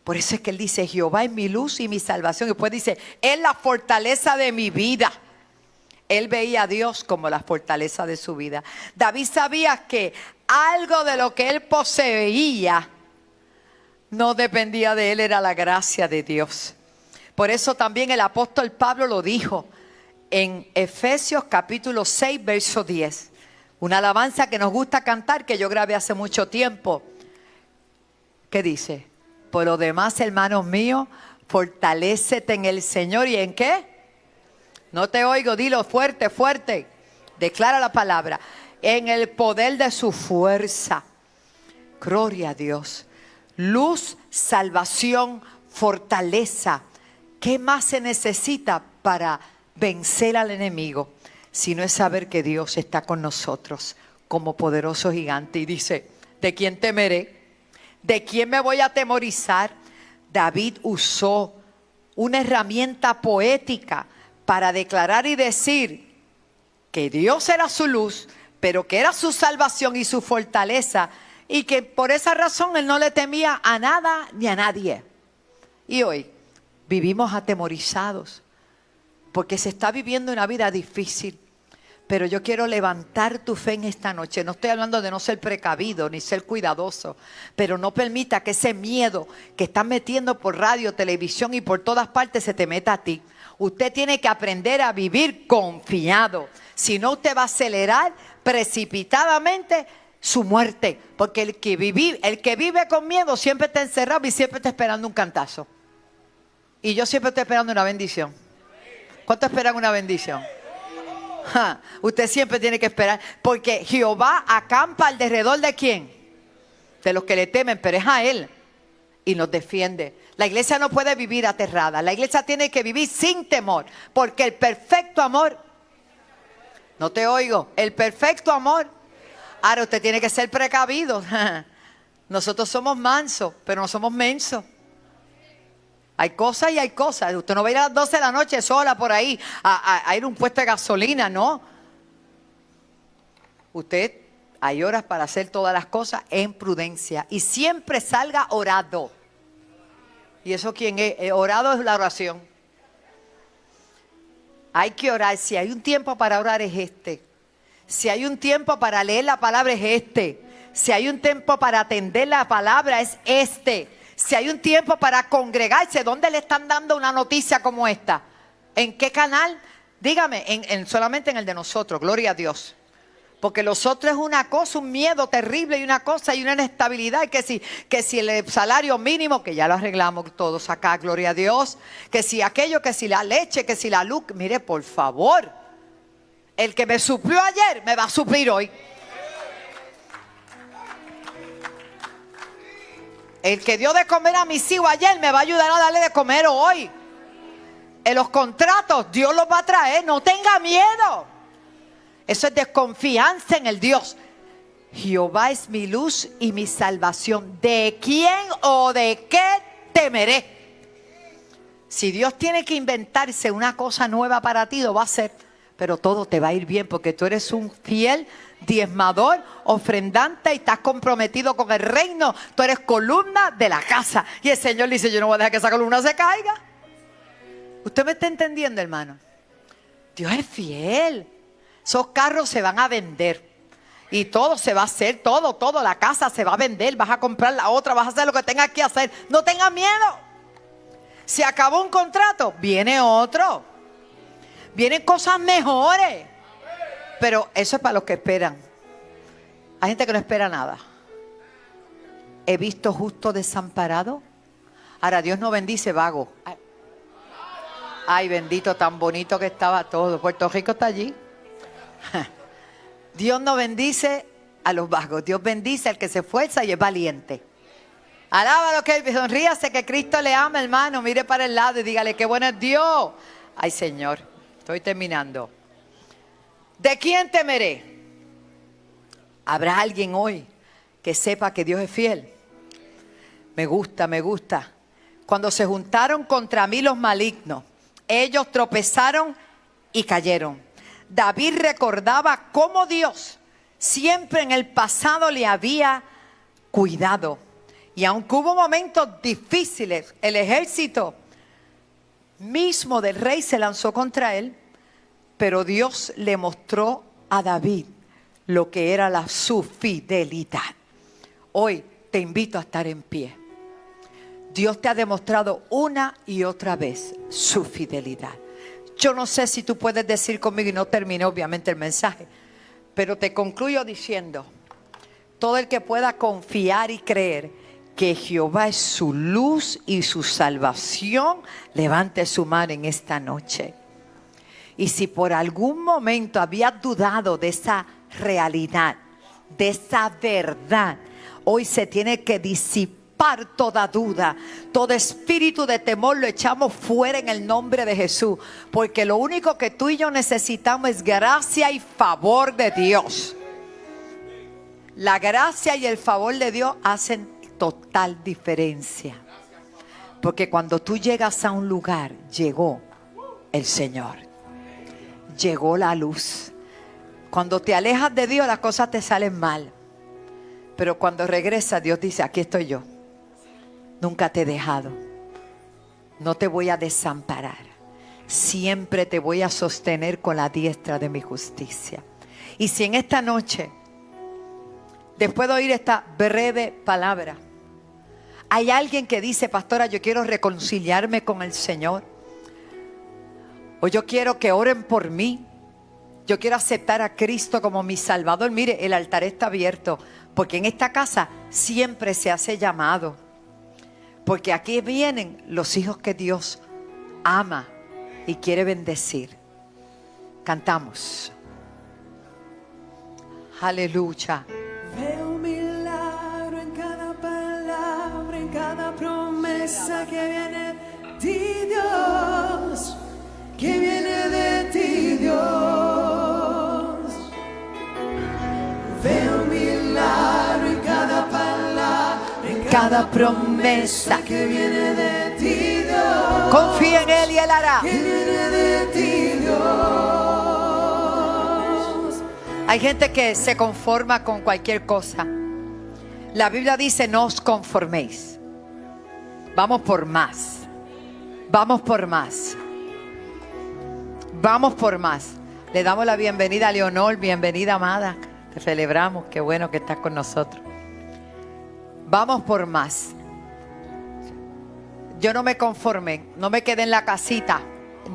Por eso es que Él dice: Jehová es mi luz y mi salvación. Y después dice: es la fortaleza de mi vida. Él veía a Dios como la fortaleza de su vida. David sabía que algo de lo que él poseía no dependía de él, era la gracia de Dios. Por eso también el apóstol Pablo lo dijo en Efesios capítulo 6, verso 10. Una alabanza que nos gusta cantar, que yo grabé hace mucho tiempo. ¿Qué dice? Por lo demás, hermanos míos, fortalécete en el Señor. ¿Y en qué? No te oigo, dilo fuerte, fuerte. Declara la palabra. En el poder de su fuerza. Gloria a Dios. Luz, salvación, fortaleza. ¿Qué más se necesita para vencer al enemigo? Si no es saber que Dios está con nosotros como poderoso gigante. Y dice: ¿de quién temeré? ¿De quién me voy a atemorizar? David usó una herramienta poética para declarar y decir que Dios era su luz, pero que era su salvación y su fortaleza, y que por esa razón él no le temía a nada ni a nadie. Y hoy vivimos atemorizados porque se está viviendo una vida difícil. Pero yo quiero levantar tu fe en esta noche. No estoy hablando de no ser precavido ni ser cuidadoso, pero no permita que ese miedo que están metiendo por radio, televisión y por todas partes se te meta a ti. Usted tiene que aprender a vivir confiado. Si no, usted va a acelerar precipitadamente su muerte. Porque el que vive con miedo siempre está encerrado y siempre está esperando un cantazo. Y yo siempre estoy esperando una bendición. ¿Cuánto esperan una bendición? Usted siempre tiene que esperar. Porque Jehová acampa alrededor de ¿quién? De los que le temen, pero es a Él. Y nos defiende. La iglesia no puede vivir aterrada. La iglesia tiene que vivir sin temor. Porque el perfecto amor... No te oigo. El perfecto amor... Ahora usted tiene que ser precavido. Nosotros somos mansos, pero no somos mensos. Hay cosas y hay cosas. Usted no va a ir a las 12 de la noche sola por ahí a ir a un puesto de gasolina, no. Usted Hay horas para hacer todas las cosas en prudencia. Y siempre salga orado. ¿Y eso quién es? Orado es la oración. Hay que orar. Si hay un tiempo para orar es este. Si hay un tiempo para leer la palabra es este. Si hay un tiempo para atender la palabra es este. Si hay un tiempo para congregarse, ¿dónde le están dando una noticia como esta? ¿En qué canal? Dígame, solamente en el de nosotros, gloria a Dios. Porque los otros es una cosa, un miedo terrible y una cosa y una inestabilidad. Que si el salario mínimo, que ya lo arreglamos todos acá, gloria a Dios. Que si aquello, que si la leche, que si la luz. Mire, por favor, el que me suplió ayer me va a suplir hoy. El que dio de comer a mis hijos ayer me va a ayudar a darle de comer hoy. En los contratos Dios los va a traer, no tenga miedo. Eso es desconfianza en el Dios. Jehová es mi luz y mi salvación. ¿De quién o de qué temeré? Si Dios tiene que inventarse una cosa nueva para ti, lo va a hacer. Pero todo te va a ir bien porque tú eres un fiel diezmador, ofrendante y estás comprometido con el reino. Tú eres columna de la casa. Y el Señor le dice, yo no voy a dejar que esa columna se caiga. ¿Usted me está entendiendo, hermano? Dios es fiel. Esos carros se van a vender. Y todo se va a hacer, todo. La casa se va a vender. Vas a comprar la otra, vas a hacer lo que tengas que hacer. No tengas miedo. Se acabó un contrato, viene otro. Vienen cosas mejores. Pero eso es para los que esperan. Hay gente que no espera nada. He visto justo desamparado. Ahora Dios no bendice vago. Ay, bendito, tan bonito que estaba todo. Puerto Rico está allí. Dios no bendice a los vagos. Dios bendice al que se esfuerza y es valiente. Alábalo, que sonríase, que Cristo le ama, hermano. Mire para el lado y dígale qué bueno es Dios. Ay, Señor, estoy terminando. ¿De quién temeré? ¿Habrá alguien hoy que sepa que Dios es fiel? Me gusta. Cuando se juntaron contra mí los malignos, ellos tropezaron y cayeron. David recordaba cómo Dios siempre en el pasado le había cuidado. Y aunque hubo momentos difíciles, el ejército mismo del rey se lanzó contra él, pero Dios le mostró a David lo que era su fidelidad. Hoy te invito a estar en pie. Dios te ha demostrado una y otra vez su fidelidad. Yo no sé si tú puedes decir conmigo, y no terminé obviamente el mensaje, pero te concluyo diciendo, todo el que pueda confiar y creer que Jehová es su luz y su salvación, levante su mano en esta noche. Y si por algún momento habías dudado de esa realidad, de esa verdad, hoy se tiene que disipar toda duda, todo espíritu de temor lo echamos fuera en el nombre de Jesús, porque lo único que tú y yo necesitamos es gracia y favor de Dios. La gracia y el favor de Dios hacen total diferencia, porque cuando tú llegas a un lugar, llegó el Señor, llegó la luz. Cuando te alejas de Dios, las cosas te salen mal, pero cuando regresas, Dios dice, aquí estoy yo. Nunca te he dejado. No te voy a desamparar. Siempre te voy a sostener con la diestra de mi justicia. Y si en esta noche, después de oír esta breve palabra, hay alguien que dice, pastora, yo quiero reconciliarme con el Señor, o yo quiero que oren por mí, yo quiero aceptar a Cristo como mi Salvador. Mire, el altar está abierto, porque en esta casa siempre se hace llamado. Porque aquí vienen los hijos que Dios ama y quiere bendecir. Cantamos. Aleluya. Veo un milagro en cada palabra, en cada promesa que viene de ti, Dios. Que viene de ti, Dios. Veo un milagro en cada palabra, cada promesa que viene de ti, Dios. Confía en Él y Él hará. Que viene de ti, Dios. Hay gente que se conforma con cualquier cosa. La Biblia dice, no os conforméis. Vamos por más. Vamos por más. Vamos por más. Le damos la bienvenida a Leonor. Bienvenida, amada. Te celebramos. Qué bueno que estás con nosotros. Vamos por más. Yo no me conformé. No me quedé en la casita.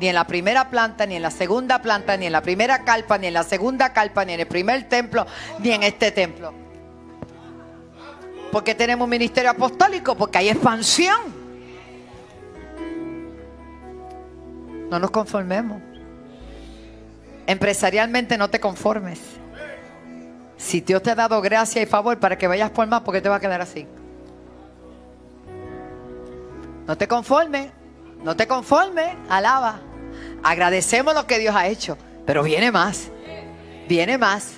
Ni en la primera planta, ni en la segunda planta, ni en la primera carpa, ni en la segunda carpa, ni en el primer templo, ni en este templo. Porque tenemos un ministerio apostólico, porque hay expansión. No nos conformemos. Empresarialmente no te conformes. Si Dios te ha dado gracia y favor para que vayas por más, ¿por qué te va a quedar así? No te conformes. No te conformes, alaba. Agradecemos lo que Dios ha hecho, pero viene más. Viene más.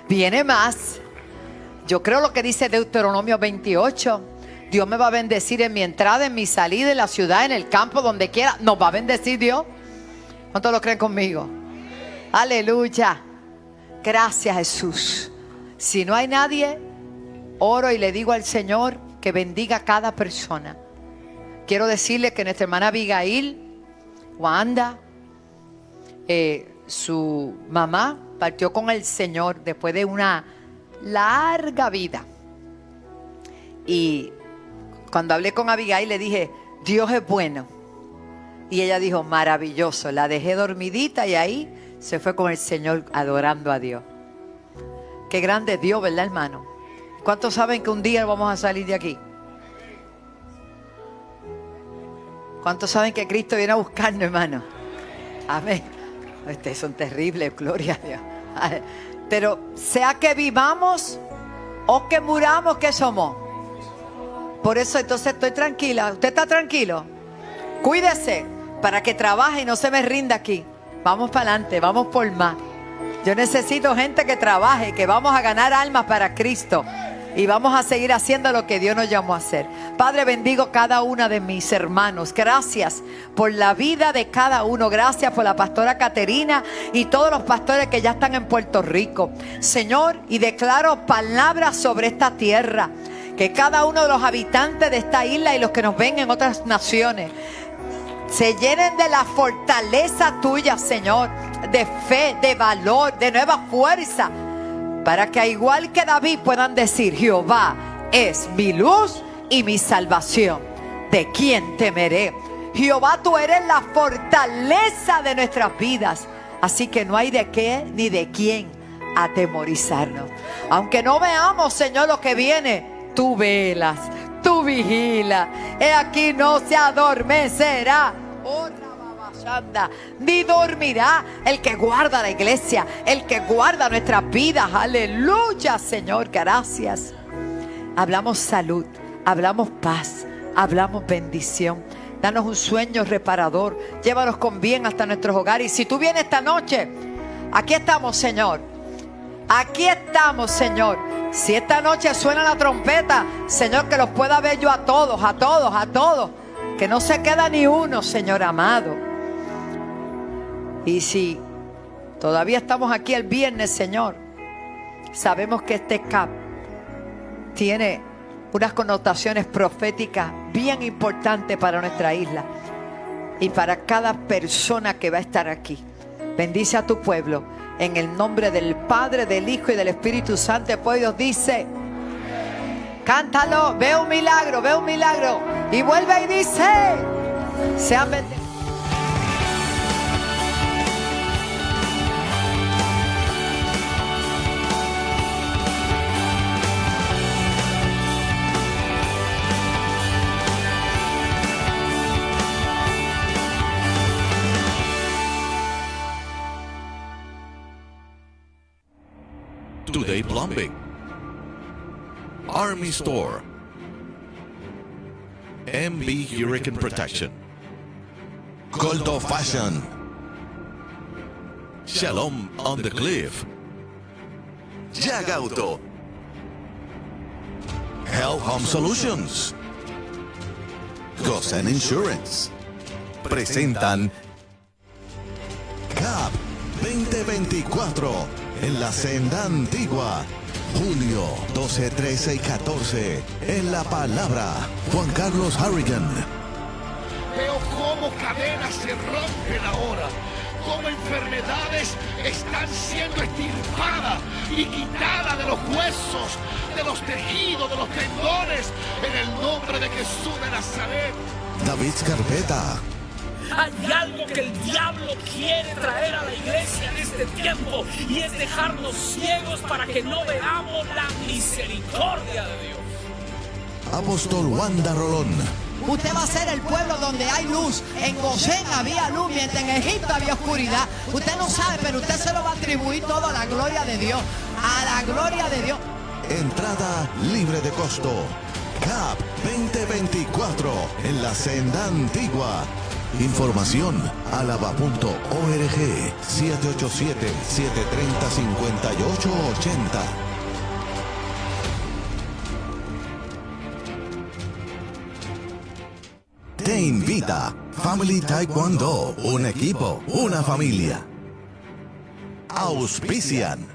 Viene más. Yo creo lo que dice Deuteronomio 28. Dios me va a bendecir en mi entrada, en mi salida, en la ciudad, en el campo, donde quiera. Nos va a bendecir Dios. ¿Cuántos lo creen conmigo? Aleluya. Gracias, Jesús. Si no hay nadie, oro y le digo al Señor que bendiga a cada persona. Quiero decirle que nuestra hermana Abigail, Wanda, su mamá partió con el Señor después de una larga vida. Y cuando hablé con Abigail le dije, Dios es bueno. Y ella dijo, maravilloso. La dejé dormidita y ahí se fue con el Señor adorando a Dios. Qué grande es Dios, ¿verdad, hermano? ¿Cuántos saben que un día vamos a salir de aquí? ¿Cuántos saben que Cristo viene a buscarnos, hermano? Amén. Ustedes son terribles, gloria a Dios. Pero sea que vivamos o que muramos, ¿qué somos? Por eso entonces estoy tranquila. ¿Usted está tranquilo? Cuídese para que trabaje y no se me rinda aquí. Vamos para adelante, vamos por más. Yo necesito gente que trabaje, que vamos a ganar almas para Cristo. Y vamos a seguir haciendo lo que Dios nos llamó a hacer. Padre, bendigo cada una de mis hermanos. Gracias por la vida de cada uno. Gracias por la pastora Caterina y todos los pastores que ya están en Puerto Rico. Señor, y declaro palabras sobre esta tierra. Que cada uno de los habitantes de esta isla y los que nos ven en otras naciones se llenen de la fortaleza tuya, Señor. De fe, de valor, de nueva fuerza. Para que igual que David puedan decir, Jehová es mi luz y mi salvación. ¿De quién temeré? Jehová, tú eres la fortaleza de nuestras vidas. Así que no hay de qué ni de quién atemorizarnos. Aunque no veamos, Señor, lo que viene, tú velas, tú vigilas. He aquí no se adormecerá. Ni dormirá el que guarda la iglesia, el que guarda nuestras vidas. Aleluya, Señor, gracias. Hablamos salud, hablamos paz, hablamos bendición. Danos un sueño reparador. Llévanos con bien hasta nuestros hogares. Y si tú vienes esta noche, aquí estamos, Señor. Aquí estamos, Señor. Si esta noche suena la trompeta, Señor, que los pueda ver yo a todos, a todos, a todos. Que no se queda ni uno, Señor amado. Y si todavía estamos aquí el viernes, Señor, sabemos que este CAP tiene unas connotaciones proféticas bien importantes para nuestra isla y para cada persona que va a estar aquí. Bendice a tu pueblo en el nombre del Padre, del Hijo y del Espíritu Santo. El pueblo dice, cántalo, veo un milagro, veo un milagro. Y vuelve y dice, sean bendecidos. Today Plumbing, Army Store, MB Hurricane Protection, Goldo Fashion, Shalom on the Cliff, Jag Auto, Hell Home Solutions, Gosen Insurance, presentan CAP 2024. en la senda antigua. Julio 12, 13 y 14 en La Palabra. Juan Carlos Harrigan. Veo cómo cadenas se rompen ahora, cómo enfermedades están siendo extirpadas y quitadas de los huesos, de los tejidos, de los tendones, en el nombre de Jesús de Nazaret. David Scarpeta. Hay algo que el diablo quiere traer a la iglesia en este tiempo y es dejarnos ciegos para que no veamos la misericordia de Dios. Apóstol Wanda Rolón. Usted va a ser el pueblo donde hay luz. En Gosén había luz, mientras en Egipto había oscuridad. Usted no sabe, pero usted se lo va a atribuir todo a la gloria de Dios. A la gloria de Dios. Entrada libre de costo. CAP 2024 en la senda antigua. Información alaba.org 787-730-5880. Te invita Family Taekwondo, un equipo, una familia. Auspician